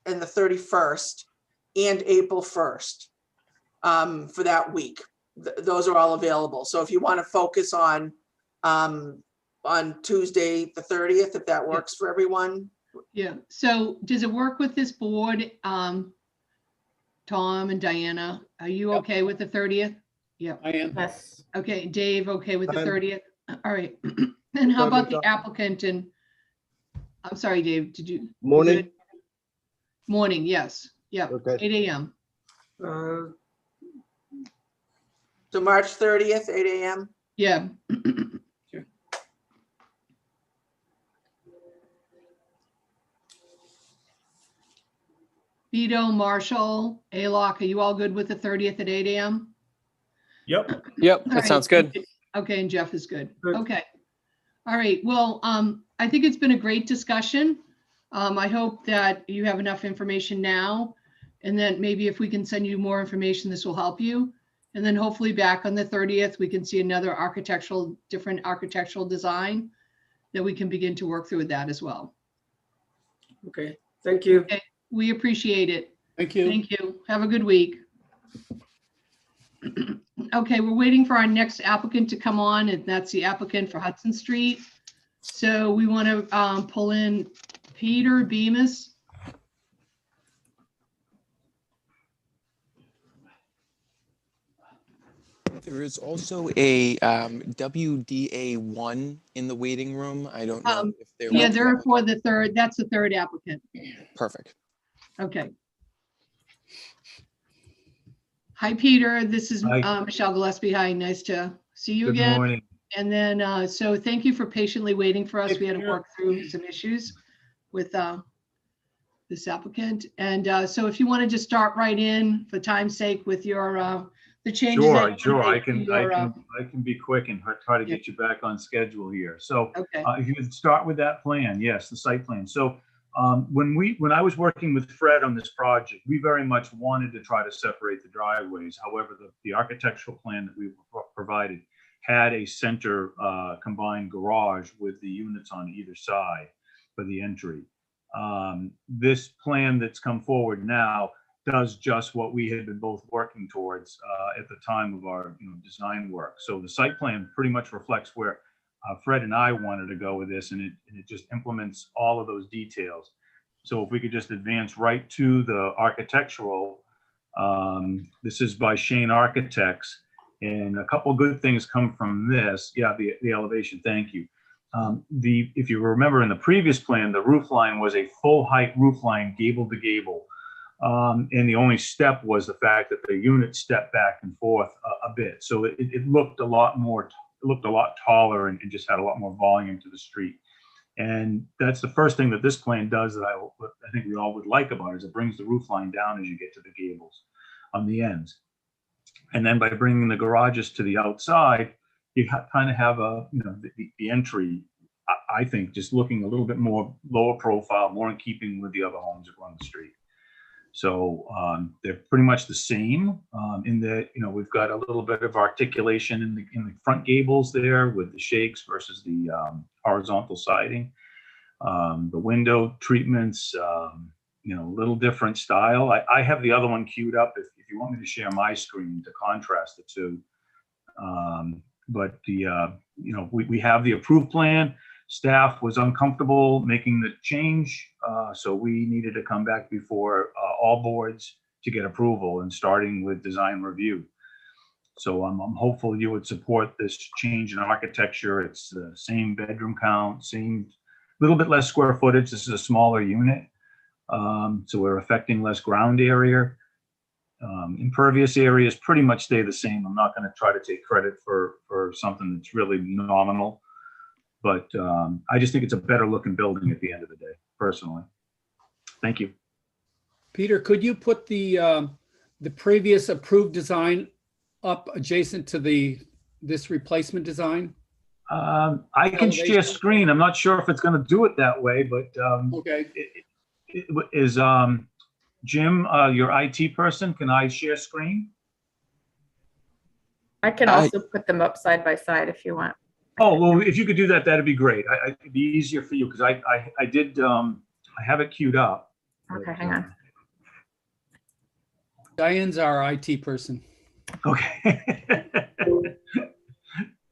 and the 31st, and April 1st for that week. Those are all available. So if you want to focus on Tuesday, the 30th, if that works for everyone. Yeah. So does it work with this board? Tom and Diana, are you okay with the 30th? Yeah. I am. Yes. Okay. Dave, okay with the I'm- 30th? All right. And how Good about with the that. applicant? And I'm sorry, Dave, did you? Morning. good? Morning, yes. Yep. Okay. 8 a.m. So March 30th, 8 a.m. Yeah. Vito, Marshall, Alok, are you all good with the 30th at 8 a.m.? Yep. Yep, All that right. sounds good. Okay, and Jeff is good. Good. Okay. All right, well, I think it's been a great discussion. I hope that you have enough information now, and then maybe if we can send you more information, this will help you. And then hopefully back on the 30th, we can see another different architectural design that we can begin to work through with that as well. Okay. Thank you. Okay, we appreciate it. Thank you. Thank you. Have a good week. Okay, we're waiting for our next applicant to come on, and that's the applicant for Hudson Street. So we want to pull in Peter Bemis. There is also a WDA1 in the waiting room. I don't know if they're. Yeah, they're for the third, that's the third applicant. Perfect. Okay. Hi, Peter. This is Hi. Michelle Gillespie. Hi, nice to see you Good again. morning. And then, so thank you for patiently waiting for us. Hey, We had to Peter. work through some issues with this applicant. And so if you want to just start right in for time's sake with your, the changes. that you Sure. wanna I make to can, your, I can be quick and try to yeah. get you back on schedule here. So Okay. if you would start with that plan, yes, the site plan. So when I was working with Fred on this project, we very much wanted to try to separate the driveways. However, the architectural plan that we provided had a center combined garage with the units on either side for the entry. This plan that's come forward now does just what we had been both working towards at the time of our design work. So the site plan pretty much reflects where Fred and I wanted to go with this, and it just implements all of those details. So if we could just advance right to the architectural, this is by Shane Architects, and a couple good things come from this. Yeah, the elevation, thank you. If you remember in the previous plan, the roof line was a full height roof line, gable to gable. And the only step was the fact that the unit stepped back and forth a bit. So it looked a lot more, it looked a lot taller and just had a lot more volume to the street. And that's the first thing that this plan does that I think we all would like about it, is it brings the roof line down as you get to the gables on the ends. And then by bringing the garages to the outside, you kind of have the entry, I think, just looking a little bit more lower profile, more in keeping with the other homes that run the street. So they're pretty much the same in that, we've got a little bit of articulation in the front gables there with the shakes versus the horizontal siding. The window treatments, a little different style. I have the other one queued up if you want me to share my screen to contrast the two. But we have the approved plan. Staff was uncomfortable making the change, so we needed to come back before all boards to get approval, and starting with design review. So I'm hopeful you would support this change in architecture. It's the same bedroom count, same little bit less square footage. This is a smaller unit, so we're affecting less ground area. Impervious areas pretty much stay the same. I'm not going to try to take credit for something that's really nominal. But I just think it's a better looking building at the end of the day, personally. Thank you. Peter, could you put the previous approved design up adjacent to this replacement design? I can share screen. I'm not sure if it's going to do it that way, but okay. Is Jim your IT person? Can I share screen? I can also put them up side by side if you want. Oh, well, if you could do that, that'd be great. It'd be easier for you because I did, I have it queued up. Okay, hang on. Diane's our IT person. Okay.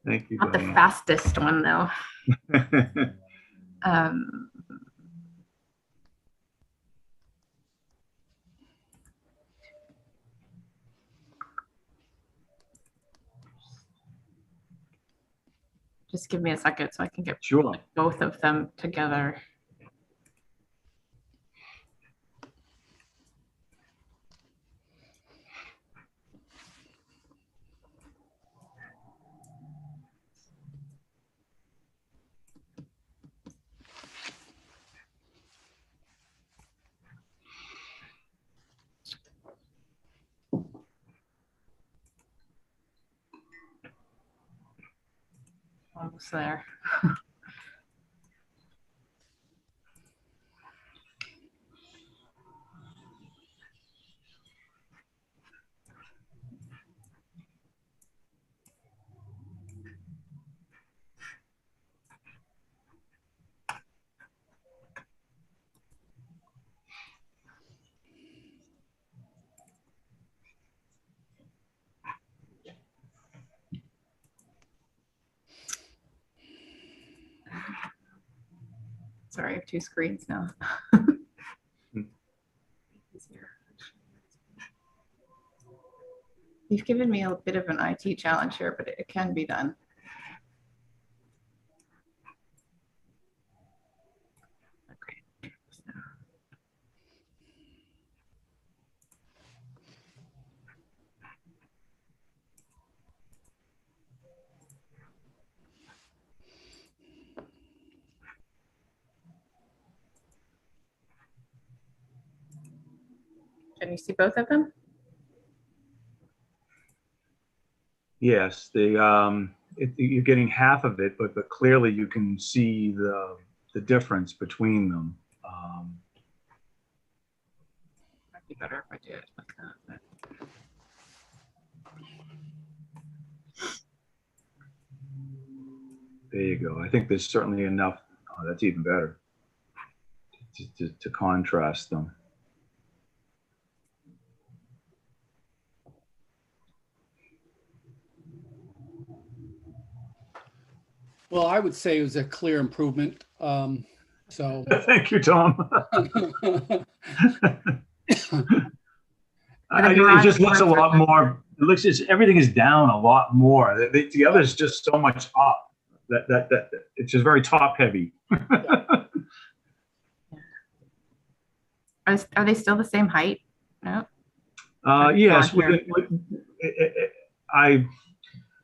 Thank you, Not the Diane. fastest one though. Just give me a second so I can get Sure. both of them together. Almost there. Sorry, I have two screens now. You've given me a bit of an IT challenge here, but it can be done. Okay. Can you see both of them? Yes, you're getting half of it, but clearly you can see the difference between them. Might be better if I do it like that. There you go. I think there's certainly enough. Oh, that's even better to contrast them. Well, I would say it was a clear improvement. So. Thank you, Tom. It just looks a lot more. It looks everything is down a lot more. The other is just so much up. That it's just very top heavy. Are they still the same height? No. Yes,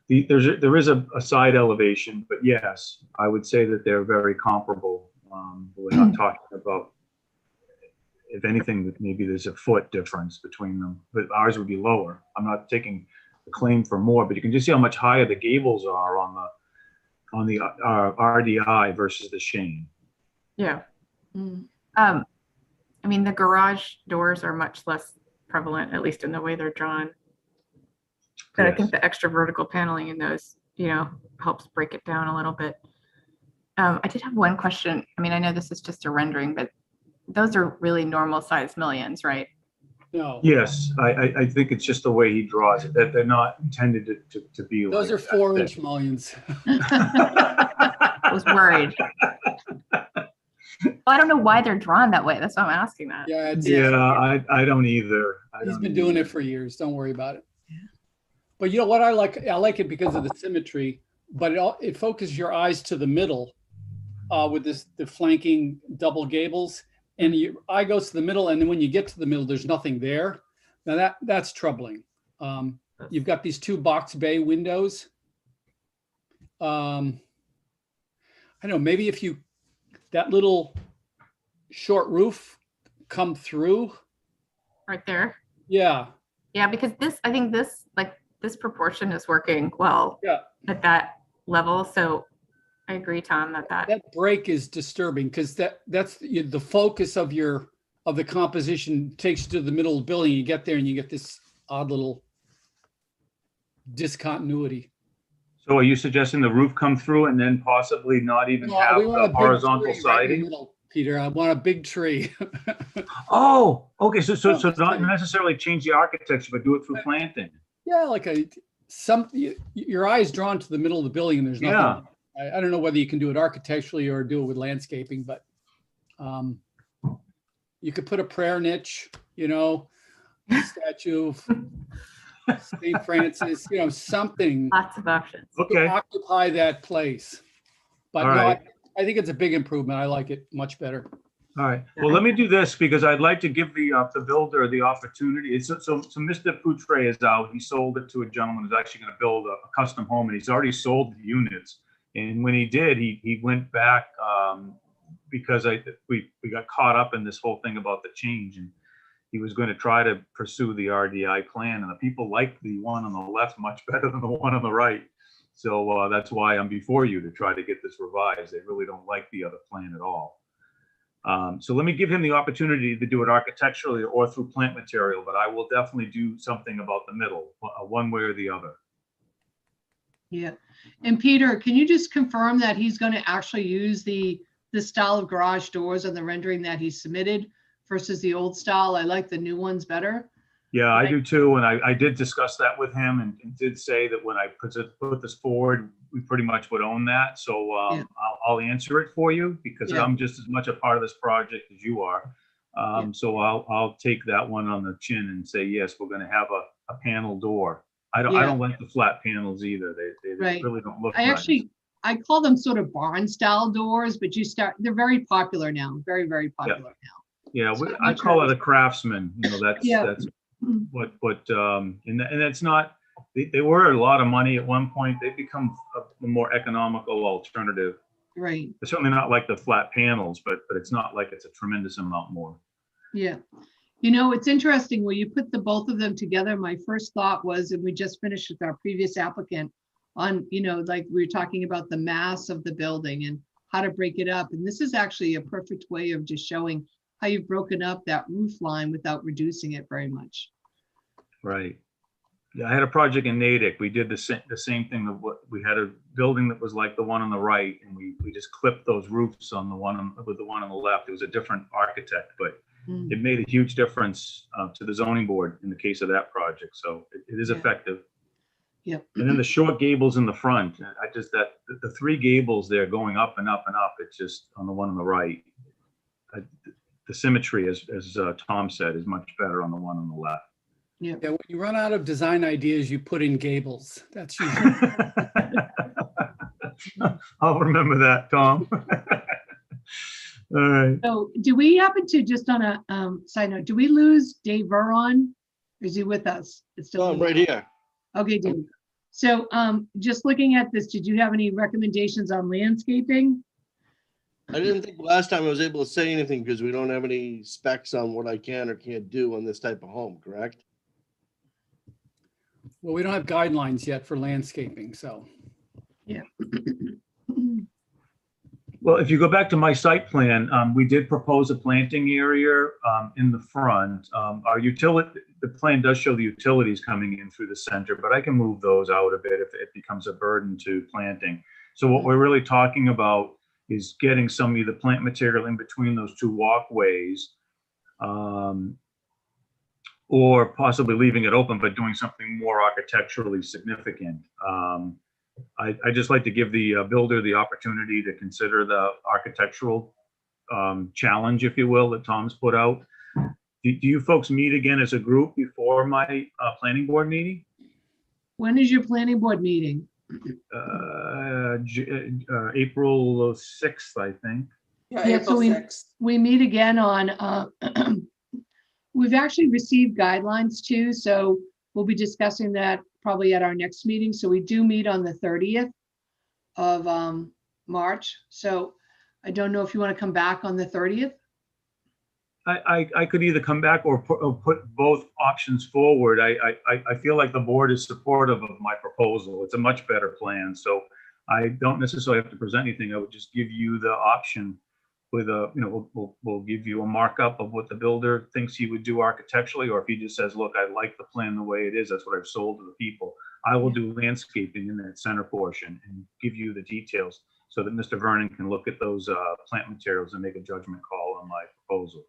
there is a side elevation, but yes, I would say that they're very comparable. We're not talking about, if anything, that maybe there's a foot difference between them, but ours would be lower. I'm not taking the claim for more, but you can just see how much higher the gables are on the RDI versus the Shane. Yeah. I mean, the garage doors are much less prevalent, at least in the way they're drawn. But yes. I think the extra vertical paneling in those, helps break it down a little bit. I did have one question. I mean, I know this is just a rendering, but those are really normal size millions, right? No. Yes, I think it's just the way he draws it, that they're not intended to be those like are 4-inch mullions. I was worried. Well, I don't know why they're drawn that way. That's why I'm asking that. Yeah, I don't either. He's been doing it for years. Don't worry about it. Yeah. But you know what I like? I like it because of the symmetry, but it focuses your eyes to the middle with the flanking double gables, and your eye goes to the middle, and then when you get to the middle, there's nothing there. Now that's troubling. You've got these 2 box bay windows. I know, maybe if that little short roof come through right there. Yeah. Yeah, because I think this proportion is working well at that level. So I agree, Tom, that break is disturbing because that's the focus of the composition takes you to the middle of the building. You get there and you get this odd little discontinuity. So are you suggesting the roof come through and then possibly not even have the horizontal siding? Right, Peter, I want a big tree. Oh, okay. So not necessarily change the architecture, but do it through planting. Yeah, like your eye is drawn to the middle of the building and there's nothing. I don't know whether you can do it architecturally or do it with landscaping, but you could put a prayer niche, a statue of St. Francis, something. Lots of options. Okay. To occupy that place. But I think it's a big improvement. I like it much better. All right. Well, let me do this because I'd like to give the builder the opportunity. So Mr. Poutre is out. He sold it to a gentleman who's actually going to build a custom home, and he's already sold the units. And when he did, he went back because we got caught up in this whole thing about the change, and he was going to try to pursue the RDI plan, and the people liked the one on the left much better than the one on the right. So that's why I'm before you to try to get this revised. They really don't like the other plan at all. So let me give him the opportunity to do it architecturally or through plant material, but I will definitely do something about the middle, one way or the other. Yeah. And Peter, can you just confirm that he's going to actually use the style of garage doors on the rendering that he submitted versus the old style? I like the new ones better. Yeah, I do too. And I did discuss that with him and did say that when I put this forward, we pretty much would own that. So I'll answer it for you because I'm just as much a part of this project as you are. So I'll take that one on the chin and say, yes, we're going to have a panel door. I don't like the flat panels either. They really don't look nice. I call them sort of barn style doors, but they're very popular now. Very, very popular now. Yeah, so I call it a craftsman. That's what and that's not, they were a lot of money at one point. They've become a more economical alternative. Right. It's certainly not like the flat panels, but it's not like it's a tremendous amount more. Yeah. You know, it's interesting when you put the both of them together. My first thought was, and we just finished with our previous applicant on, you know, like we were talking about the mass of the building and how to break it up. And this is actually a perfect way of just showing how you've broken up that roof line without reducing it very much. Right. Yeah, I had a project in Natick. We did the same thing. We had a building that was like the one on the right, and we just clipped those roofs on the one with the one on the left. It was a different architect, but it made a huge difference to the zoning board in the case of that project. So it is effective. Yeah. And then the short gables in the front, the three gables there going up and up and up, it's just on the one on the right. The symmetry, as Tom said, is much better on the one on the left. Yeah. Yeah, when you run out of design ideas, you put in gables. That's usually. I'll remember that, Tom. All right. So do we happen to, just on a side note, do we lose Dave Veron? Or is he with us? It's still I'm right here. Okay, Dave. So just looking at this, did you have any recommendations on landscaping? I didn't think last time I was able to say anything because we don't have any specs on what I can or can't do on this type of home, correct? Well, we don't have guidelines yet for landscaping, so. Yeah. Well, if you go back to my site plan, we did propose a planting area in the front. Our utility, the plan does show the utilities coming in through the center, but I can move those out a bit if it becomes a burden to planting. So what we're really talking about is getting some of the plant material in between those two walkways, or possibly leaving it open, but doing something more architecturally significant. I just like to give the builder the opportunity to consider the architectural challenge, if you will, that Tom's put out. Do you folks meet again as a group before my planning board meeting? When is your planning board meeting? April 6th, I think. Yeah, Yeah, April so 6th. we meet again on, we've actually received guidelines too, so we'll be discussing that probably at our next meeting. So we do meet on the 30th of March. So I don't know if you want to come back on the 30th. I could either come back or put both options forward. I feel like the board is supportive of my proposal. It's a much better plan. So I don't necessarily have to present anything. I would just give you the option with a, you know, we'll give you a markup of what the builder thinks he would do architecturally, or if he just says, look, I like the plan the way it is, that's what I've sold to the people. I will do landscaping in that center portion and give you the details so that Mr. Vernon can look at those plant materials and make a judgment call on my proposal.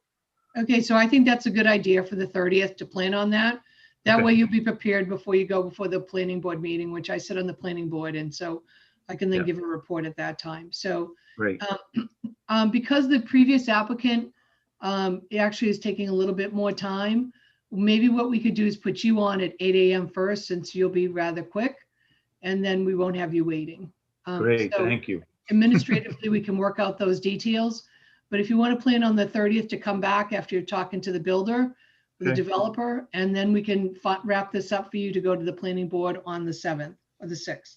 Okay, so I think that's a good idea for the 30th to plan on that. That way you'll be prepared before you go before the planning board meeting, which I sit on the planning board, and so I can then give a report at that time. So great. Because the previous applicant it actually is taking a little bit more time, maybe what we could do is put you on at 8 a.m. first, since you'll be rather quick, and then we won't have you waiting. Great, so thank you. Administratively, we can work out those details. But if you want to plan on the 30th to come back after you're talking to the builder, the developer, and then we can wrap this up for you to go to the planning board on the 7th or the 6th.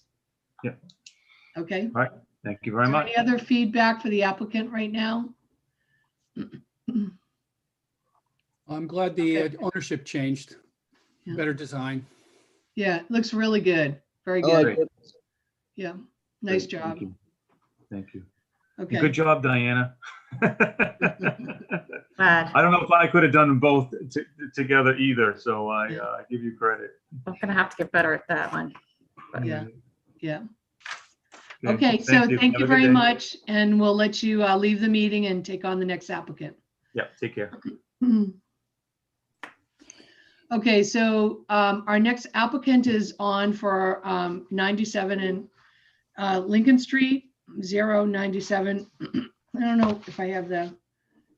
Yeah. Okay. All right. Thank you very Is there much. any other feedback for the applicant right now? I'm glad the ownership changed. Yeah. Better design. Yeah, it looks really good. Very I good. like it. Yeah, nice Great, job. Thank you. Thank you. Okay. Good job, Diana. Glad. I don't know if I could have done them both together either, so I give you credit. I'm gonna have to get better at that one. But Yeah, yeah. Okay, so Have thank a you good very day. much, and we'll let you leave the meeting and take on the next applicant. Yeah, take care. Okay, so our next applicant is on for 97 and Lincoln Street, 097. I don't know if I have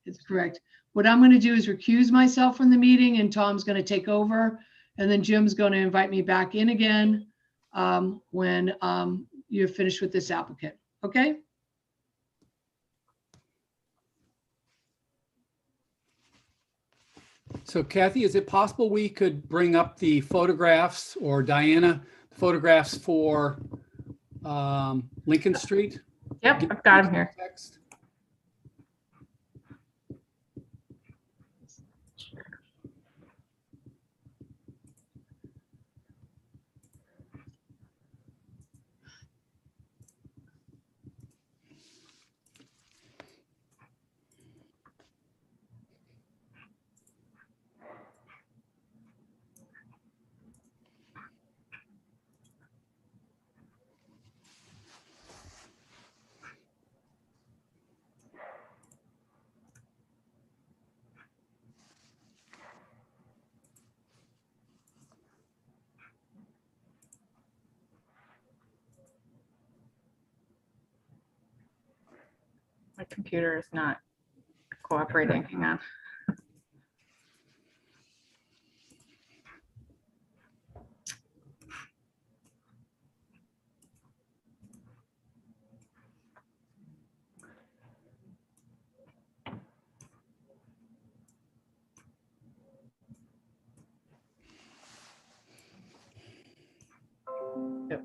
it's correct. What I'm going to do is recuse myself from the meeting, and Tom's going to take over, and then Jim's going to invite me back in again when you're finished with this applicant. Okay? So Kathy, is it possible we could bring up the photographs, or Diana, photographs for Lincoln Street? Yep, I've got them here. Text? My computer is not cooperating. Hang on. Okay.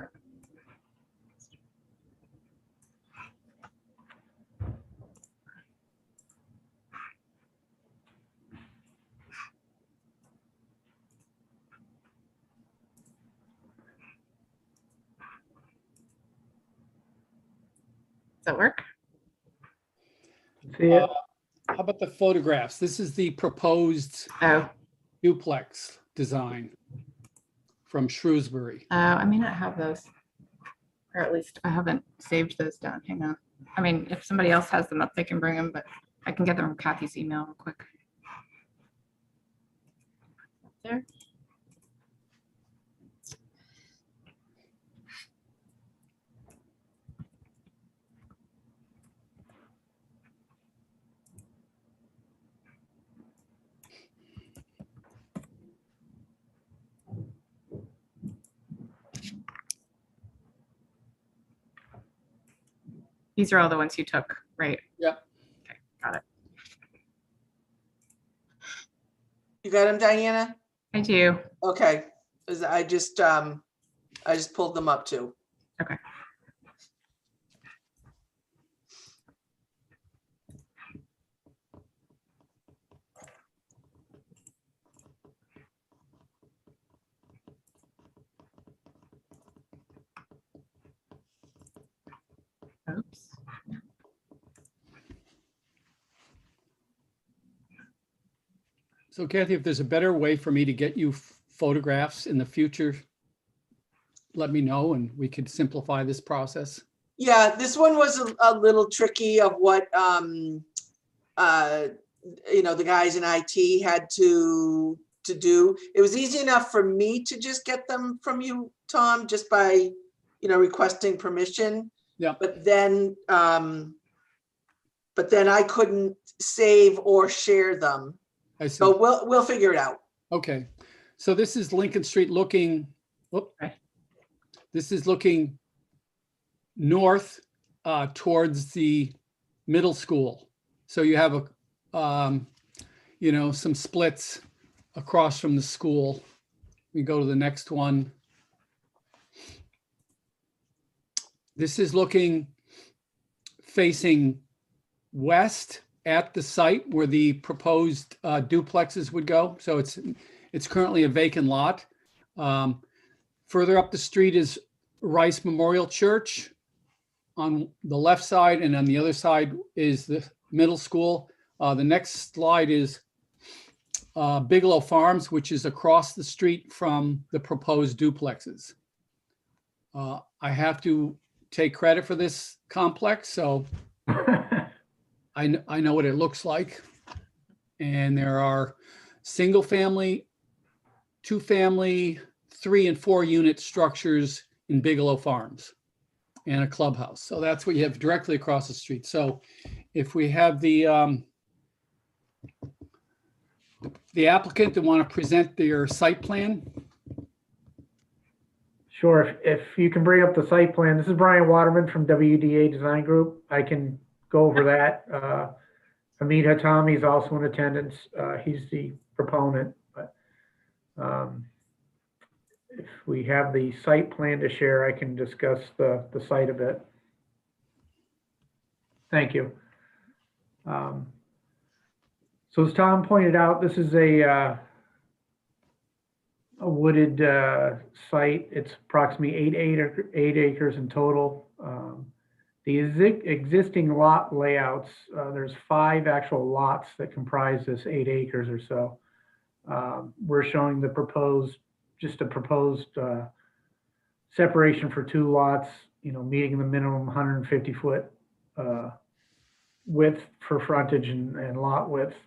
Does that work? How about the photographs? This is the proposed Oh, duplex design from Shrewsbury. I may not have those, or at least I haven't saved those down. Hang on. I mean, if somebody else has them up, they can bring them, but I can get them from Kathy's email real quick. There. These are all the ones you took, right? Yep. Okay, got it. You got them, Diana? I do. Okay, 'cause I just pulled them up too. Okay. Oops. So Kathy, if there's a better way for me to get you photographs in the future, let me know and we could simplify this process. Yeah, this one was a little tricky of what, you know, the guys in IT had to do. It was easy enough for me to just get them from you, Tom, just by, you know, requesting permission. Yeah. But then I couldn't save or share them. I see. So we'll figure it out. Okay. So this is Lincoln Street looking, whoop. This is looking north towards the middle school. So you have a, you know, some splits across from the school. We go to the next one. This is looking facing west at the site where the proposed duplexes would go. So it's currently a vacant lot. Further up the street is Rice Memorial Church on the left side, and on the other side is the middle school. The next slide is Bigelow Farms, which is across the street from the proposed duplexes. I have to take credit for this complex, so I know what it looks like. And there are single family, 2-family, 3 and 4 unit structures in Bigelow Farms and a clubhouse. So that's what you have directly across the street. So if we have the applicant that want to present their site plan. Sure, if you can bring up the site plan. This is Brian Waterman from WDA Design Group. I can go over that. Hamid Hatami is also in attendance. He's the proponent, but if we have the site plan to share, I can discuss the site a bit. Thank you. So as Tom pointed out, this is a wooded site. It's approximately 8 acres in total. The existing lot layouts, there's 5 actual lots that comprise this 8 acres or so. We're showing the proposed, just a proposed separation for 2 lots, you know, meeting the minimum 150-foot width for frontage and lot width.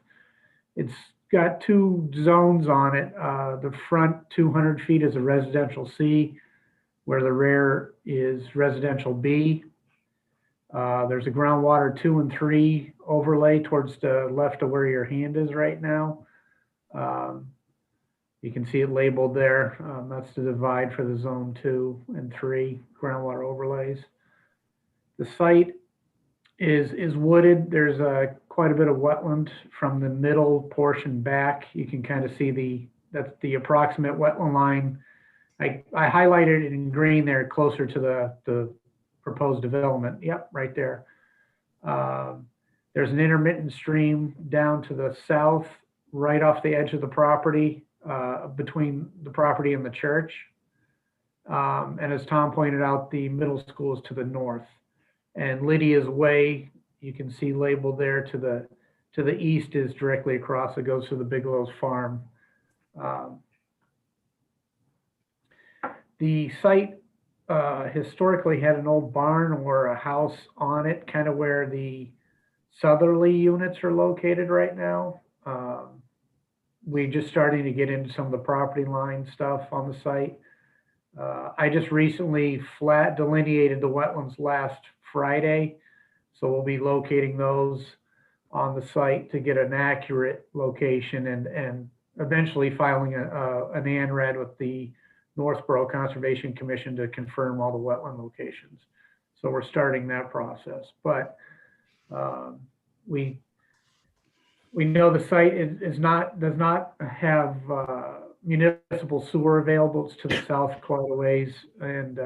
It's got 2 zones on it. The front 200 feet is a residential C, where the rear is residential B. There's a groundwater 2 and 3 overlay towards the left of where your hand is right now. You can see it labeled there. That's the divide for the zone 2 and 3 groundwater overlays. The site is wooded. There's quite a bit of wetland from the middle portion back. You can kind of see that's the approximate wetland line. I highlighted it in green there, closer to the proposed development. Yep, right there. There's an intermittent stream down to the south, right off the edge of the property, between the property and the church. And as Tom pointed out, the middle school is to the north. And Lydia's Way, you can see labeled there to the east, is directly across. It goes to the Bigelow's farm. The site historically had an old barn or a house on it, kind of where the southerly units are located right now. We're just starting to get into some of the property line stuff on the site. I just recently flat delineated the wetlands last Friday, so we'll be locating those on the site to get an accurate location and eventually filing an ANRAD with the Northborough Conservation Commission to confirm all the wetland locations. So we're starting that process, but we know the site does not have municipal sewer available. It's to the south quite a ways, and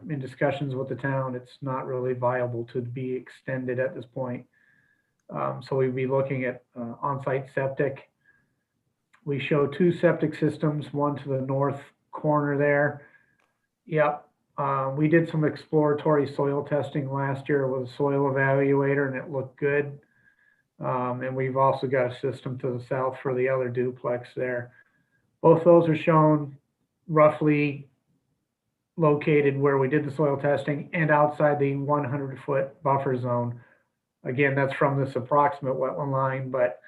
in discussions with the town, it's not really viable to be extended at this point. So we'd be looking at on-site septic. We show 2 septic systems, one to the north corner there. Yep. We did some exploratory soil testing last year with a soil evaluator, and it looked good. And we've also got a system to the south for the other duplex there. Both those are shown roughly located where we did the soil testing and outside the 100-foot buffer zone. Again, that's from this approximate wetland line, but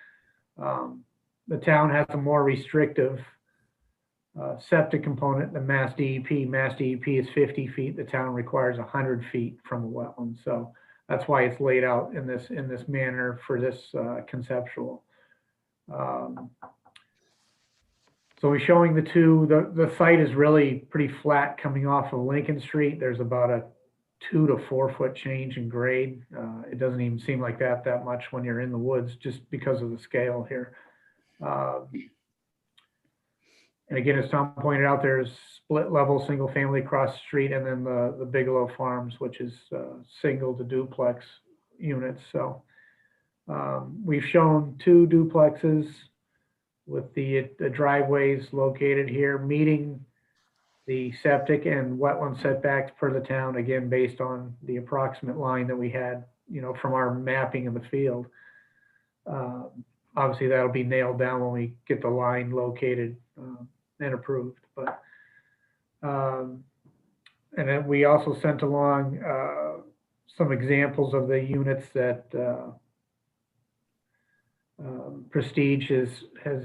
the town has a more restrictive septic component than Mass DEP. Mass DEP is 50 feet. The town requires 100 feet from a wetland. So that's why it's laid out in this manner for this conceptual. So we're showing the two. The site is really pretty flat coming off of Lincoln Street. There's about a 2 to 4 foot change in grade. It doesn't even seem like that much when you're in the woods, just because of the scale here. And again, as Tom pointed out, there's split level single family across the street, and then the Bigelow Farms, which is single to duplex units. So we've shown 2 duplexes with the driveways located here, meeting the septic and wetland setbacks per the town, again, based on the approximate line that we had, from our mapping of the field. Obviously, that'll be nailed down when we get the line located and approved. But and then we also sent along some examples of the units that Prestige has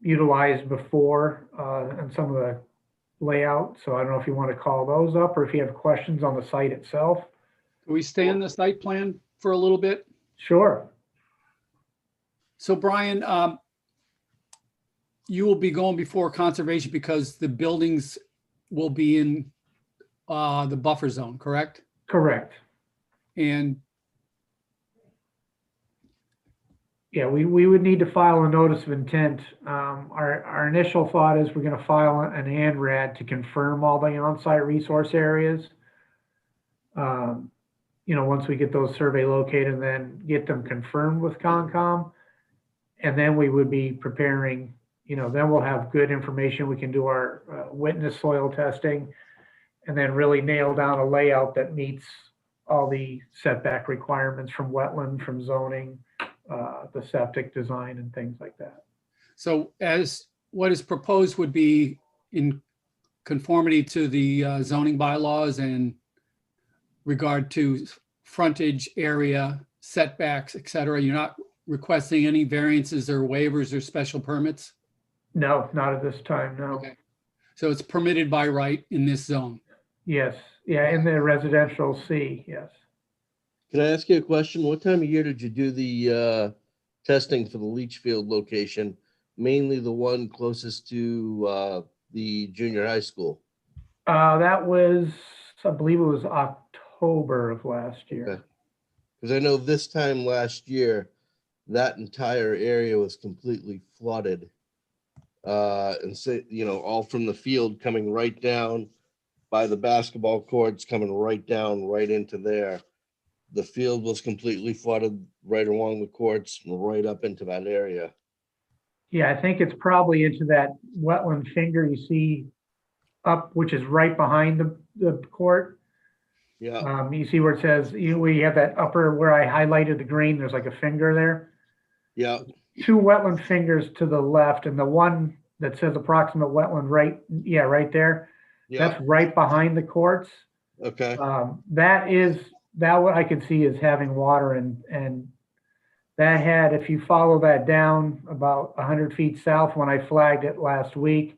utilized before and some of the layout. So I don't know if you want to call those up or if you have questions on the site itself. Can we stay on the site plan for a little bit? Sure. So Brian, you will be going before conservation because the buildings will be in the buffer zone, correct? Correct. And yeah, we would need to file a notice of intent. Our initial thought is we're going to file an ANRAD to confirm all the on-site resource areas. Once we get those survey located and then get them confirmed with Concom. And then we would be preparing, then we'll have good information. We can do our witness soil testing and then really nail down a layout that meets all the setback requirements from wetland, from zoning, the septic design and things like that. so as what is proposed would be in conformity to the zoning bylaws and regard to frontage area, setbacks, et cetera. You're not requesting any variances or waivers or special permits? No, not at this time, no. Okay. So it's permitted by right in this zone? Yes, yeah, in the residential C, yes. Can I ask you a question? What time of year did you do the testing for the leach field location? Mainly the one closest to the junior high school. That was, I believe it was October of last year. Okay. Because I know this time last year, that entire area was completely flooded. And so, you know, all from the field coming right down by the basketball courts, coming right down, right into there. The field was completely flooded right along the courts, right up into that area. Yeah, I think it's probably into that wetland finger you see up, which is right behind the court. Yeah, You see where it says, we have that upper where I highlighted the green, there's like a finger there. yeah, Two wetland fingers to the left, and the one that says approximate wetland right, yeah, right there. yeah. That's right behind the courts. Okay, That what I could see is having water, and that had, if you follow that down about 100 feet south, when I flagged it last week,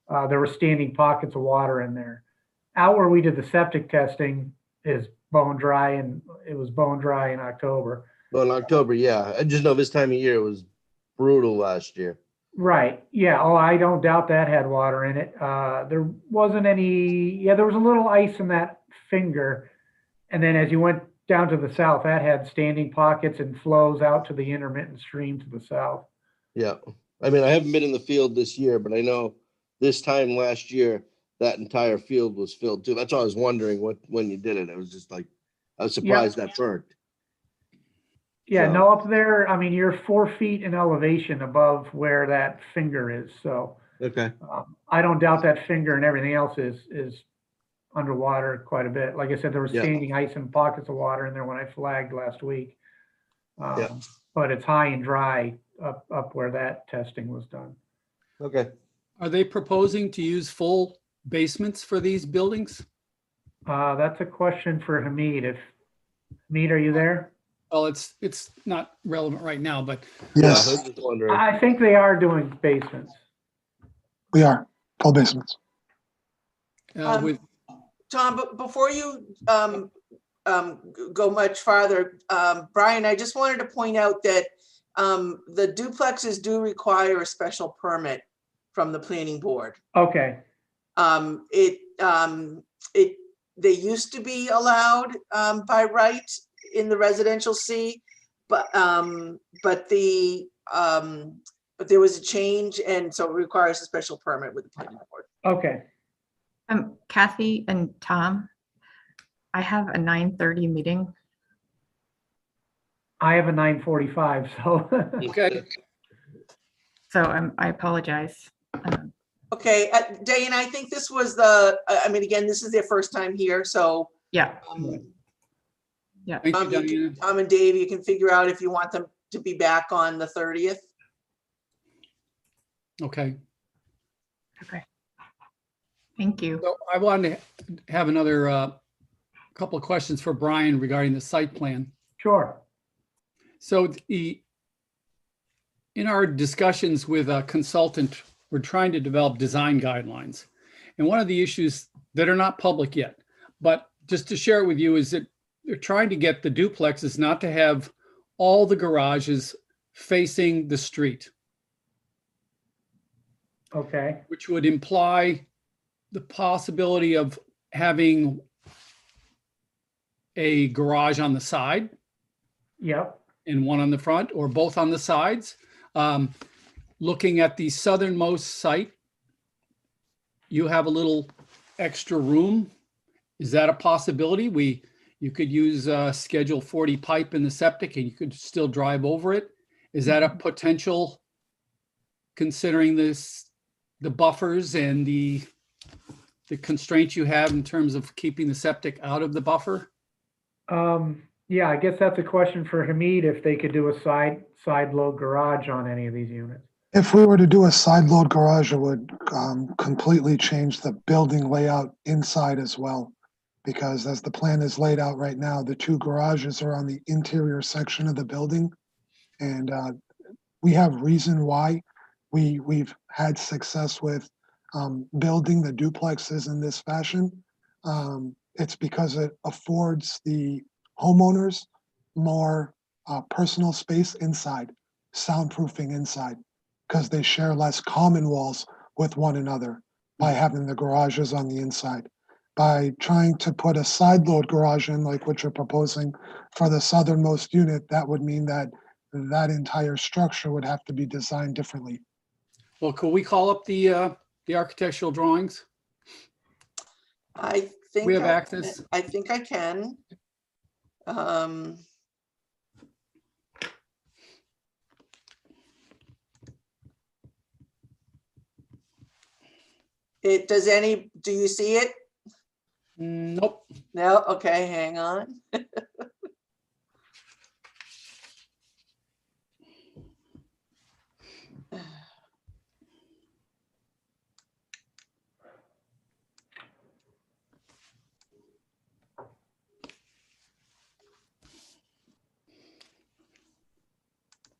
there were standing pockets of water in there. Out where we did the septic testing is bone dry, and it was bone dry in October. well, in October, yeah. I just know this time of year it was brutal last year. Right. Yeah. Oh, I don't doubt that had water in it. There wasn't any. Yeah, there was a little ice in that finger, and then as you went down to the south, that had standing pockets and flows out to the intermittent stream to the south. Yeah, I mean, I haven't been in the field this year, but I know this time last year, that entire field was filled too. That's why I was wondering when you did it. It was just like, I was surprised that burnt. Yeah, So- no, up there, I mean, you're 4 feet in elevation above where that finger is. So Okay, I don't doubt that finger and everything else is underwater quite a bit. Like I said, there was Yeah. standing ice and pockets of water in there when I flagged last week. Yeah. But it's high and dry up where that testing was done. okay. Are they proposing to use full basements for these buildings? That's a question for Hamid. Hamid, are you there? Well, it's not relevant right now, but Yeah, I Yes, was just wondering. I think they are doing basements. we are, full basements. with, Tom, but before you go much farther, Brian, I just wanted to point out that the duplexes do require a special permit from the planning board. Okay, They used to be allowed by right in the residential C, but there was a change, and so it requires a special permit with the planning board. okay. Kathy and Tom, I have a 9:30 meeting. I have a 9:45, so. okay, So I apologize. Okay, Diane, I think this was I mean, again, this is their first time here, so Yeah, thank you, Diana. Tom and Dave, you can figure out if you want them to be back on the 30th. Okay. thank you. So I wanted to have another couple of questions for Brian regarding the site plan. Sure. So in our discussions with a consultant, we're trying to develop design guidelines. And one of the issues that are not public yet, but just to share it with you, is that they're trying to get the duplexes not to have all the garages facing the street, Okay, which would imply the possibility of having a garage on the side yep, and one on the front, or both on the sides. Looking at the southernmost site, you have a little extra room. Is that a possibility? You could use Schedule 40 pipe in the septic and you could still drive over it. Is that a potential, considering the buffers and the constraints you have in terms of keeping the septic out of the buffer? yeah, I guess that's a question for Hamid, if they could do a side load garage on any of these units. If we were to do a side load garage, it would completely change the building layout inside as well. Because as the plan is laid out right now, the two garages are on the interior section of the building. And we have reason why we've had success with building the duplexes in this fashion. It's because it affords the homeowners more personal space inside, soundproofing inside, because they share less common walls with one another by having the garages on the inside. By trying to put a side load garage in, like what you're proposing for the southernmost unit, that would mean that that entire structure would have to be designed differently. Well, could we call up the architectural drawings? I think We have I- access? I think I can. Do you see it? Nope. No, okay, hang on.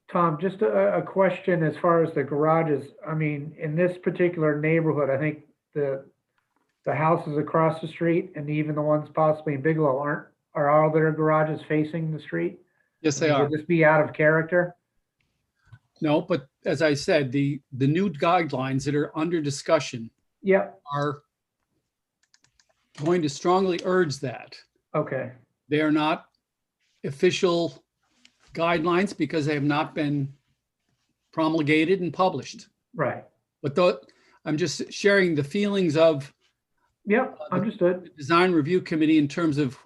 Tom, just a question as far as the garages. I mean, in this particular neighborhood, I think the houses across the street and even the ones possibly in Bigelow are all their garages facing the street? Yes, they are. Would this be out of character? No, but as I said, the new guidelines that are under discussion Yep, are going to strongly urge that. okay, They are not official guidelines because they have not been promulgated and published. right. But I'm just sharing the feelings of Yep, understood. the design review committee in terms of,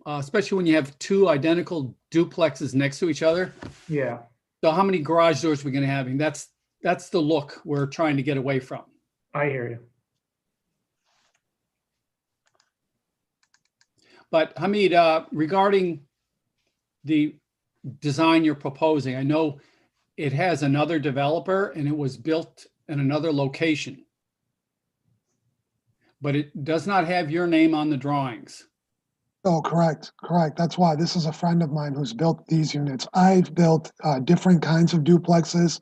especially when you have two identical duplexes next to each other. Yeah, So how many garage doors are we going to have? And that's the look we're trying to get away from. I hear you. But Hamid, regarding the design you're proposing, I know it has another developer and it was built in another location. But it does not have your name on the drawings. Oh, correct. That's why this is a friend of mine who's built these units. I've built different kinds of duplexes,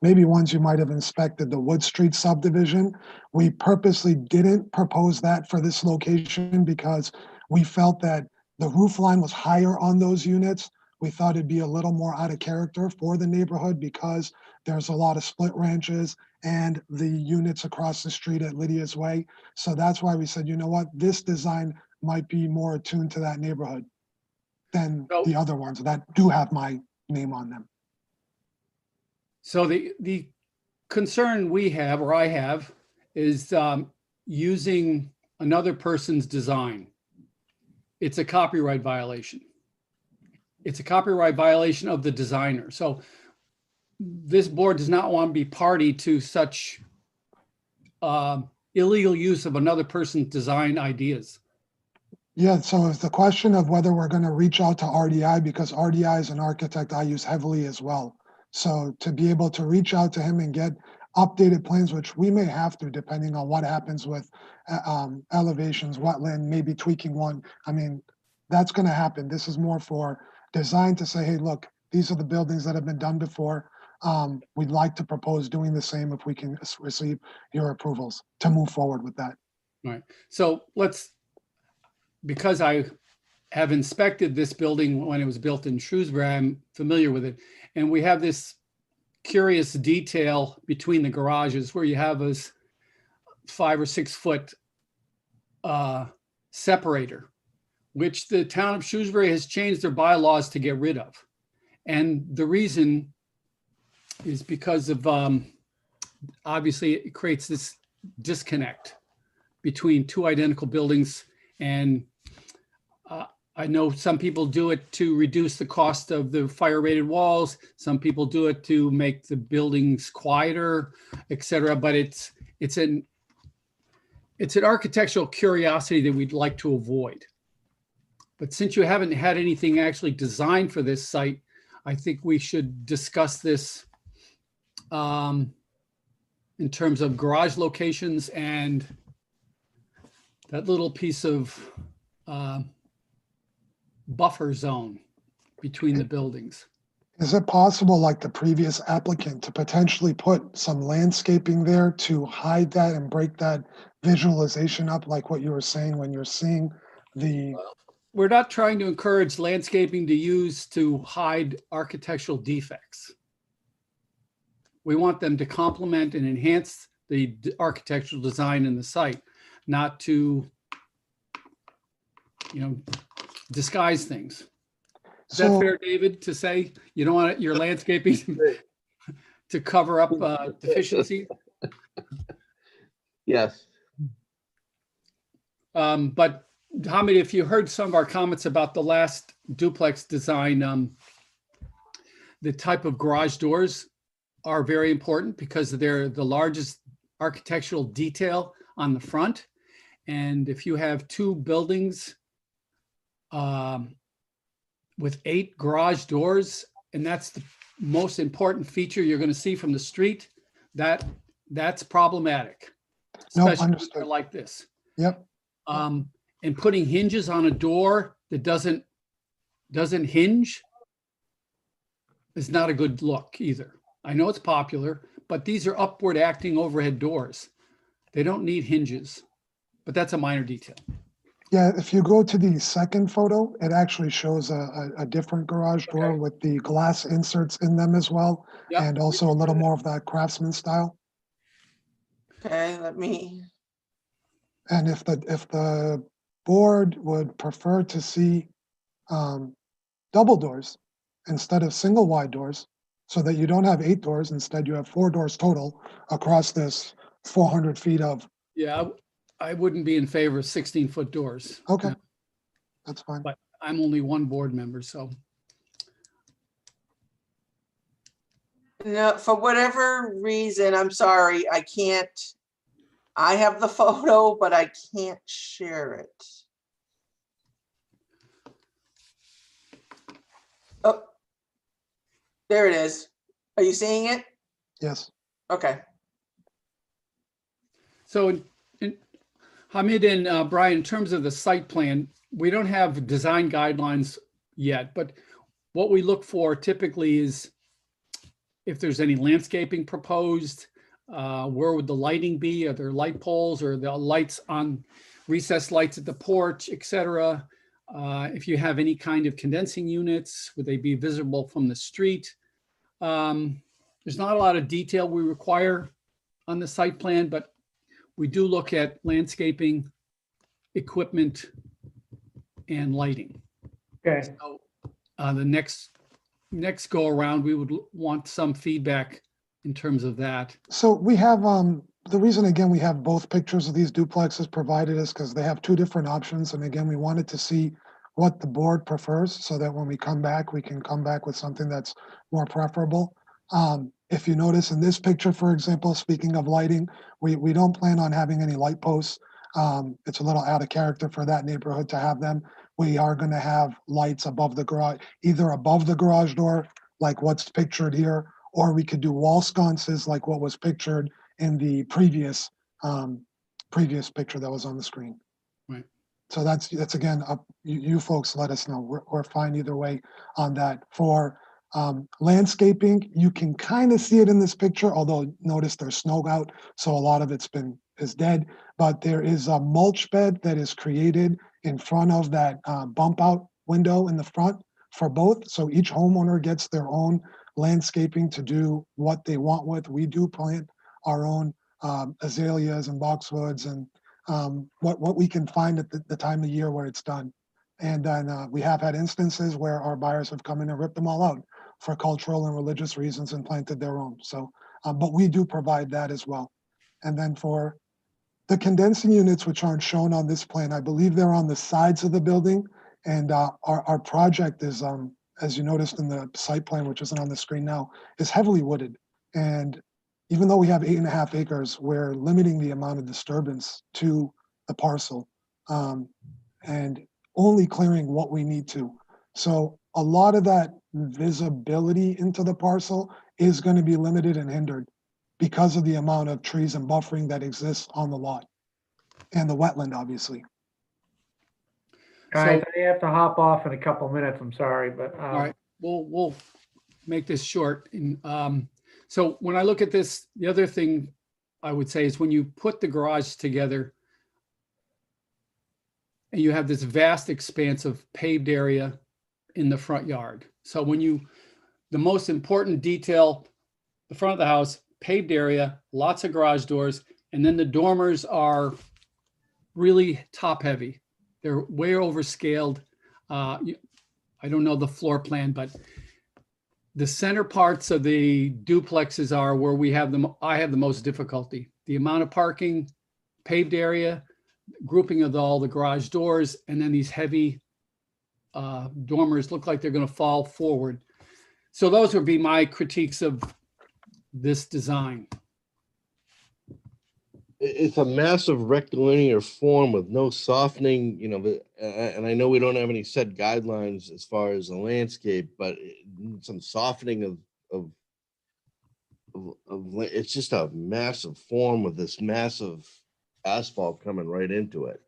maybe ones you might have inspected, the Wood Street subdivision. We purposely didn't propose that for this location because we felt that the roof line was higher on those units. We thought it'd be a little more out of character for the neighborhood because there's a lot of split ranches and the units across the street at Lydia's Way. So that's why we said, you know what, this design might be more attuned to that neighborhood than the other ones that do have my name on them. So the concern we have, or I have, is using another person's design. It's a copyright violation. It's a copyright violation of the designer. So this board does not want to be party to such illegal use of another person's design ideas. Yeah, so it's the question of whether we're going to reach out to RDI because RDI is an architect I use heavily as well. So to be able to reach out to him and get updated plans, which we may have to, depending on what happens with elevations, wetland, maybe tweaking one. I mean, that's going to happen. This is more for design to say, hey, look, these are the buildings that have been done before. We'd like to propose doing the same if we can receive your approvals to move forward with that. All right. So because I have inspected this building when it was built in Shrewsbury, I'm familiar with it. And we have this curious detail between the garages where you have this 5 or 6 foot separator, which the town of Shrewsbury has changed their bylaws to get rid of. And the reason is because of, obviously it creates this disconnect between two identical buildings. And I know some people do it to reduce the cost of the fire rated walls. Some people do it to make the buildings quieter, et cetera. But it's an architectural curiosity that we'd like to avoid. But since you haven't had anything actually designed for this site, I think we should discuss this in terms of garage locations and that little piece of buffer zone between the buildings. Is it possible, like the previous applicant, to potentially put some landscaping there to hide that and break that visualization up, like what you were saying when you're seeing the we're not trying to encourage landscaping to use to hide architectural defects. We want them to complement and enhance the architectural design in the site, not to, disguise things. Is that So- fair, David, to say you don't want your landscaping to cover up deficiencies? Yes. But Hamid, if you heard some of our comments about the last duplex design, the type of garage doors are very important because they're the largest architectural detail on the front. And if you have two buildings with 8 garage doors, and that's the most important feature you're going to see from the street, that's problematic. Nope, Especially when understood. they're like this. Yep. And putting hinges on a door that doesn't hinge is not a good look either. I know it's popular, but these are upward acting overhead doors. They don't need hinges, but that's a minor detail. Yeah, if you go to the second photo, it actually shows a different garage door with the glass inserts in them as well, Yep. and also a little more of that craftsman style. Okay, let me, And if the board would prefer to see double doors instead of single wide doors, so that you don't have 8 doors, instead you have 4 doors total across this 400 feet of, Yeah, I wouldn't be in favor of 16-foot doors. okay, No, that's fine. but I'm only one board member, so. no, for whatever reason, I'm sorry, I can't. I have the photo, but I can't share it. Oh, there it is. Are you seeing it? Yes. Okay. So Hamid and Brian, in terms of the site plan, we don't have design guidelines yet, but what we look for typically is if there's any landscaping proposed, where would the lighting be? Are there light poles or the lights on recessed lights at the porch, et cetera? If you have any kind of condensing units, would they be visible from the street? There's not a lot of detail we require on the site plan, but we do look at landscaping, equipment, and lighting. Okay, So, the next go around, we would want some feedback in terms of that. So we have, the reason again, we have both pictures of these duplexes provided is because they have 2 different options. And again, we wanted to see what the board prefers so that when we come back, we can come back with something that's more preferable. If you notice in this picture, for example, speaking of lighting, we don't plan on having any light posts. It's a little out of character for that neighborhood to have them. We are going to have lights above the garage, either above the garage door, like what's pictured here, or we could do wall sconces like what was pictured in the previous picture that was on the screen. Right. So that's again up. You folks let us know. We're fine either way on that. For landscaping, you can kind of see it in this picture, although notice there's snow out, so a lot of is dead. But there is a mulch bed that is created in front of that bump out window in the front for both. So each homeowner gets their own landscaping to do what they want with. We do plant our own azaleas and boxwoods and what we can find at the time of year where it's done. And then we have had instances where our buyers have come in and ripped them all out for cultural and religious reasons and planted their own. So, but we do provide that as well. And then for the condensing units, which aren't shown on this plan, I believe they're on the sides of the building. And our project is, as you noticed in the site plan, which isn't on the screen now, is heavily wooded. And even though we have 8.5 acres, we're limiting the amount of disturbance to the parcel and only clearing what we need to. So a lot of that visibility into the parcel is going to be limited and hindered because of the amount of trees and buffering that exists on the lot and the wetland, obviously. guys, I have to hop off in a couple minutes. I'm sorry, but All right, we'll make this short. And so when I look at this, the other thing I would say is when you put the garage together, and you have this vast expanse of paved area in the front yard. So the most important detail, the front of the house, paved area, lots of garage doors, and then the dormers are really top heavy. They're way overscaled. I don't know the floor plan, but the center parts of the duplexes are where I have the most difficulty. The amount of parking, paved area, grouping of all the garage doors, and then these heavy dormers look like they're going to fall forward. So those would be my critiques of this design. It's a massive rectilinear form with no softening, and I know we don't have any set guidelines as far as the landscape, but some softening of it's just a massive form with this massive asphalt coming right into it.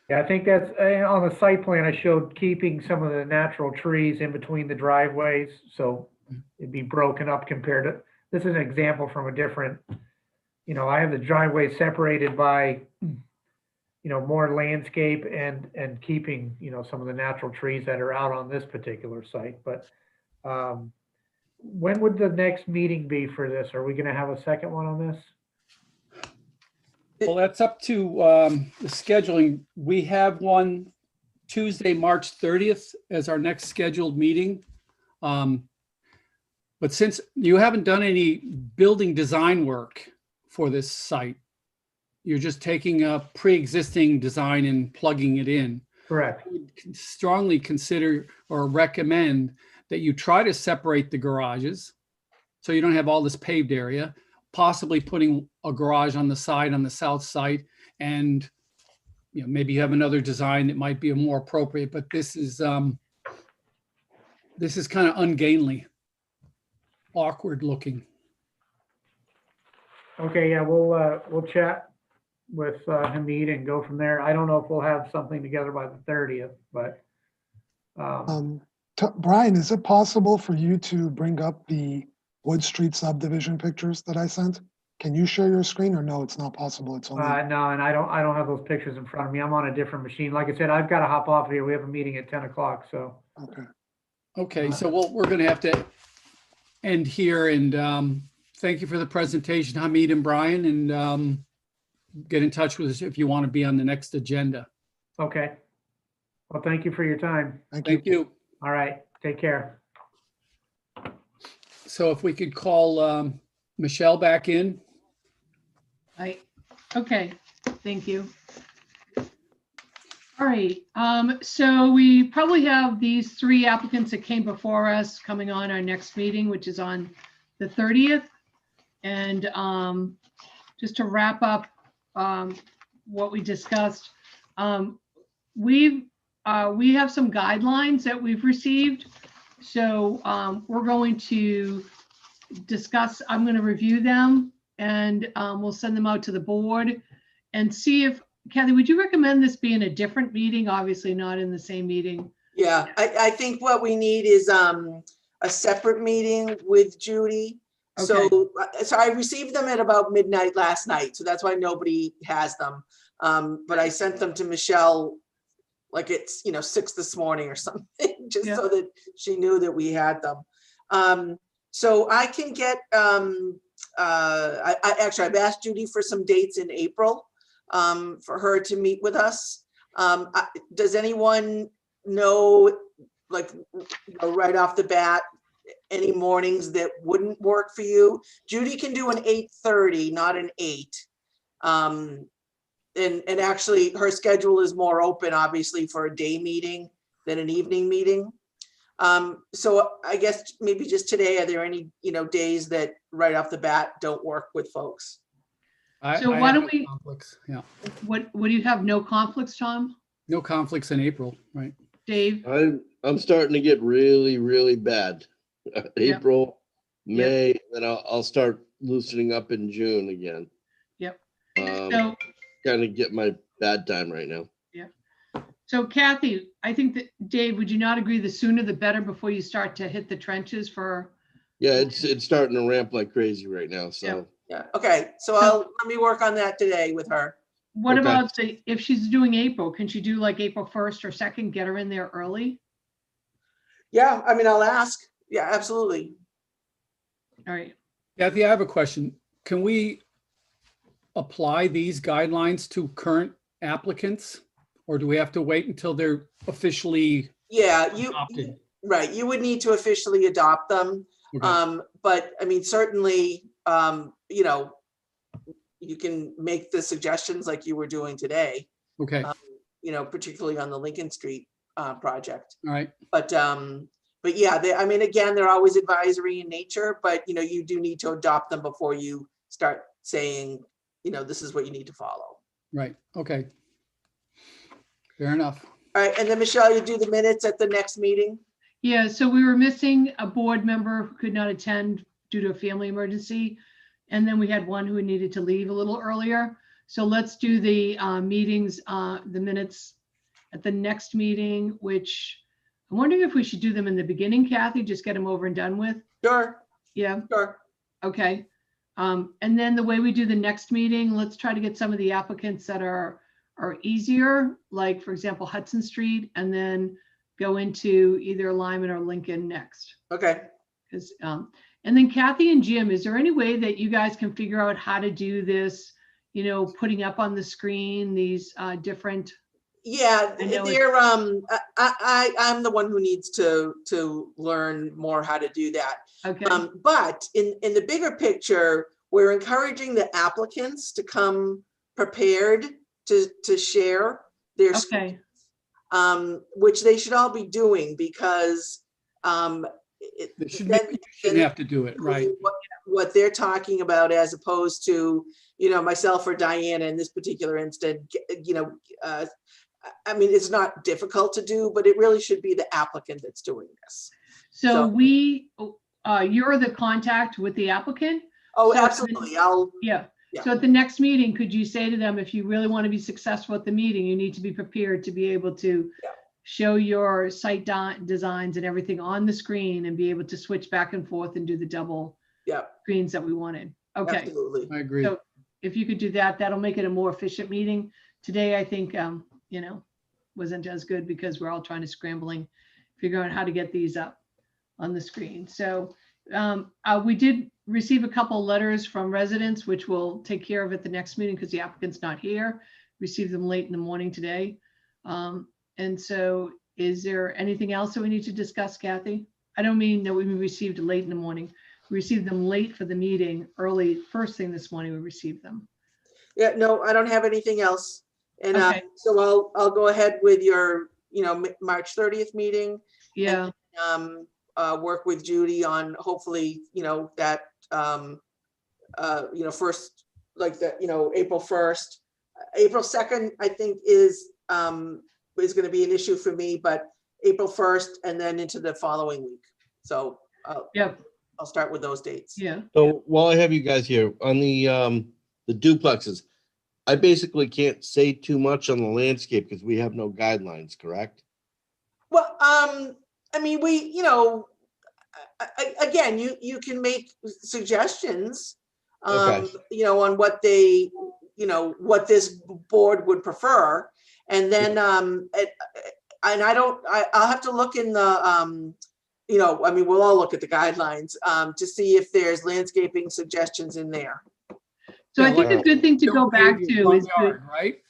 Yeah, I think that's, on the site plan, I showed keeping some of the natural trees in between the driveways, so it'd be broken up compared to, this is an example from a different, I have the driveway separated by, more landscape and keeping, some of the natural trees that are out on this particular site. But when would the next meeting be for this? Are we going to have a second one on this? Well, that's up to the scheduling. We have one Tuesday, March 30th as our next scheduled meeting. But since you haven't done any building design work for this site, you're just taking a pre-existing design and plugging it in. Correct. I would strongly consider or recommend that you try to separate the garages so you don't have all this paved area, possibly putting a garage on the side, on the south side, and maybe you have another design that might be more appropriate, but this is kind of ungainly, awkward looking. Okay, yeah, we'll chat with Hamid and go from there. I don't know if we'll have something together by the 30th, but. Brian, is it possible for you to bring up the Wood Street subdivision pictures that I sent? Can you share your screen, or no, it's not possible? It's only. No, and I don't have those pictures in front of me. I'm on a different machine. Like I said, I've got to hop off here. We have a meeting at 10 o'clock, so. Okay, so we're going to have to end here, and thank you for the presentation, Hamid and Brian, and get in touch with us if you want to be on the next agenda. Okay. Well, thank you for your time. Thank you. All right, take care. So if we could call Michelle back in. Okay, thank you. All right, so we probably have these three applicants that came before us coming on our next meeting, which is on the 30th. And just to wrap up what we discussed, we have some guidelines that we've received. So we're going to discuss, I'm going to review them, and we'll send them out to the board and see if, Kathy, would you recommend this be in a different meeting? Obviously not in the same meeting. Yeah, I think what we need is a separate meeting with Judy. Okay. So I received them at about midnight last night, so that's why nobody has them. But I sent them to Michelle like it's 6 this morning or something, just so that she knew that we had them. So I can get actually I've asked Judy for some dates in April for her to meet with us. Does anyone know, like, right off the bat, any mornings that wouldn't work for you? Judy can do an 8:30, not an 8. And actually her schedule is more open, obviously, for a day meeting than an evening meeting. So I guess maybe just today, are there any, days that right off the bat don't work with folks? So why don't we, conflicts, yeah. what do you have? No conflicts, Tom? No conflicts in April, right? Dave? I'm starting to get really, really bad. April, May, then I'll start loosening up in June again. Yep. So kind of get my bad time right now. Yeah. So Kathy, I think that, Dave, would you not agree the sooner the better before you start to hit the trenches for? Yeah, it's starting to ramp like crazy right now. So yeah. Okay. So let me work on that today with her. What Okay. about if she's doing April, can she do like April 1st or 2nd, get her in there early? Yeah, I mean, I'll ask. Yeah, absolutely. All right. Kathy, I have a question. Can we apply these guidelines to current applicants? Or do we have to wait until they're officially Yeah, adopted? right, you would need to officially adopt them. Okay. But I mean, certainly, you know, you can make the suggestions like you were doing today, Okay, you know, particularly on the Lincoln Street project. all right. But yeah, I mean, again, they're always advisory in nature, but you know, you do need to adopt them before you start saying, you know, this is what you need to follow. Right, okay. Fair enough. All right, and then Michelle, you do the minutes at the next meeting? Yeah, so we were missing a board member who could not attend due to a family emergency. And then we had one who needed to leave a little earlier. So let's do the meetings, the minutes at the next meeting, which I'm wondering if we should do them in the beginning, Kathy, just get them over and done with. Sure, Yeah, sure. okay. And then the way we do the next meeting, let's try to get some of the applicants that are easier, like for example, Hudson Street, and then go into either Lyman or Lincoln next. Okay. Because, and then Kathy and Jim, is there any way that you guys can figure out how to do this? You know, putting up on the screen these different. Yeah, I know they're I'm the one who needs to learn more how to do that. Okay. But in the bigger picture, we're encouraging the applicants to come prepared to share their Okay. which they should all be doing because They shouldn't have to do it, right? what they're talking about as opposed to, you know, myself or Diana in this particular instant, you know, I mean, it's not difficult to do, but it really should be the applicant that's doing this. So you're the contact with the applicant? Oh, So- absolutely. Yeah. Yeah. So at the next meeting, could you say to them, if you really want to be successful at the meeting, you need to be prepared to be able to show your site designs and everything on the screen and be able to switch back and forth and do the double screens that we wanted. Okay. Absolutely. I agree. So if you could do that, that'll make it a more efficient meeting. Today, I think, you know, wasn't as good because we're all trying to figure out how to get these up on the screen. So we did receive a couple letters from residents, which we'll take care of at the next meeting because the applicant's not here. Received them late in the morning today. And so is there anything else that we need to discuss, Kathy? I don't mean that we received late in the morning. We received them late for the meeting, early, first thing this morning, we received them. Yeah, no, I don't have anything else. And Okay. so I'll go ahead with your, you know, March 30th meeting. Yeah. And, work with Judy on hopefully, you know, that, you know, first, like the, you know, April 1st. April 2nd, I think is going to be an issue for me, but April 1st and then into the following week. So I'll start with those dates. Yeah. So while I have you guys here on the duplexes, I basically can't say too much on the landscape because we have no guidelines, correct? Well, I mean, you know, again, you can make suggestions, you know, on what they, you know, what this board would prefer. And then, and I'll have to look in the, you know, I mean, we'll all look at the guidelines to see if there's landscaping suggestions in there. So I think a good thing to go Don't back pave your to front is, yard, right?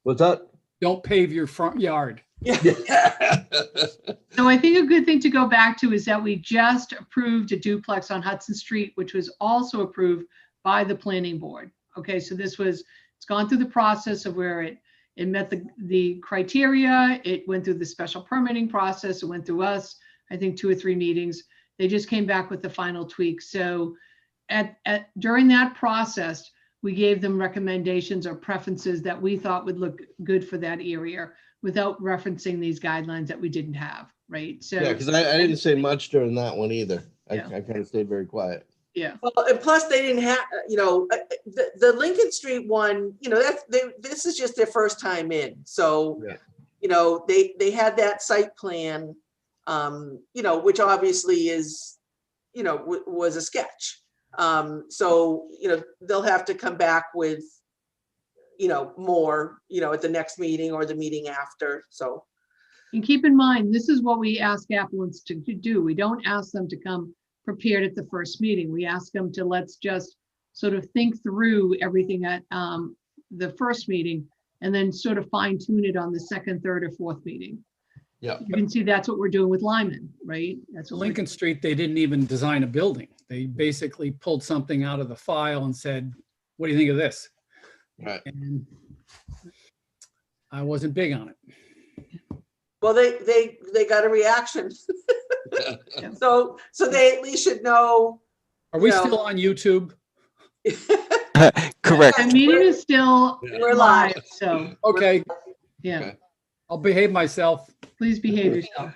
What's that? Don't pave your front yard. so I think a good thing to go back to is that we just approved a duplex on Hudson Street, which was also approved by the planning board. Okay, so it's gone through the process of where it met the criteria. It went through the special permitting process. It went through us, I think 2 or 3 meetings. They just came back with the final tweak. So during that process, we gave them recommendations or preferences that we thought would look good for that area without referencing these guidelines that we didn't have, right? So yeah, because I didn't say much during that one either. I kind of stayed very quiet. Yeah. Well, and plus they didn't have, you know, the Lincoln Street one, you know, this is just their first time in. So, you know, they had that site plan, you know, which obviously is, you know, was a sketch. So, you know, they'll have to come back with, more, at the next meeting or the meeting after, so. And keep in mind, this is what we ask applicants to do. We don't ask them to come prepared at the first meeting. We ask them to let's just sort of think through everything at the first meeting and then sort of fine tune it on the second, third, or fourth meeting. Yeah. You can see that's what we're doing with Lyman, right? That's what we're- Lincoln Street, they didn't even design a building. They basically pulled something out of the file and said, what do you think of this? Right. And I wasn't big on it. Well, they got a reaction. So they at least should know. Are we No. still on YouTube? Correct. The meeting is still We're live. so, Okay, yeah, Okay. I'll behave myself. please behave yourself.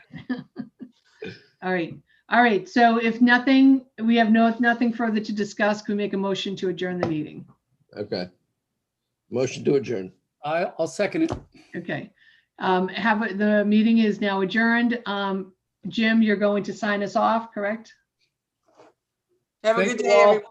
All right, so if nothing, we have nothing further to discuss, can we make a motion to adjourn the meeting? Okay. Motion to adjourn. I'll second it. Okay. The meeting is now adjourned. Jim, you're going to sign us off, correct? Have a Thank good you day, all. everyone.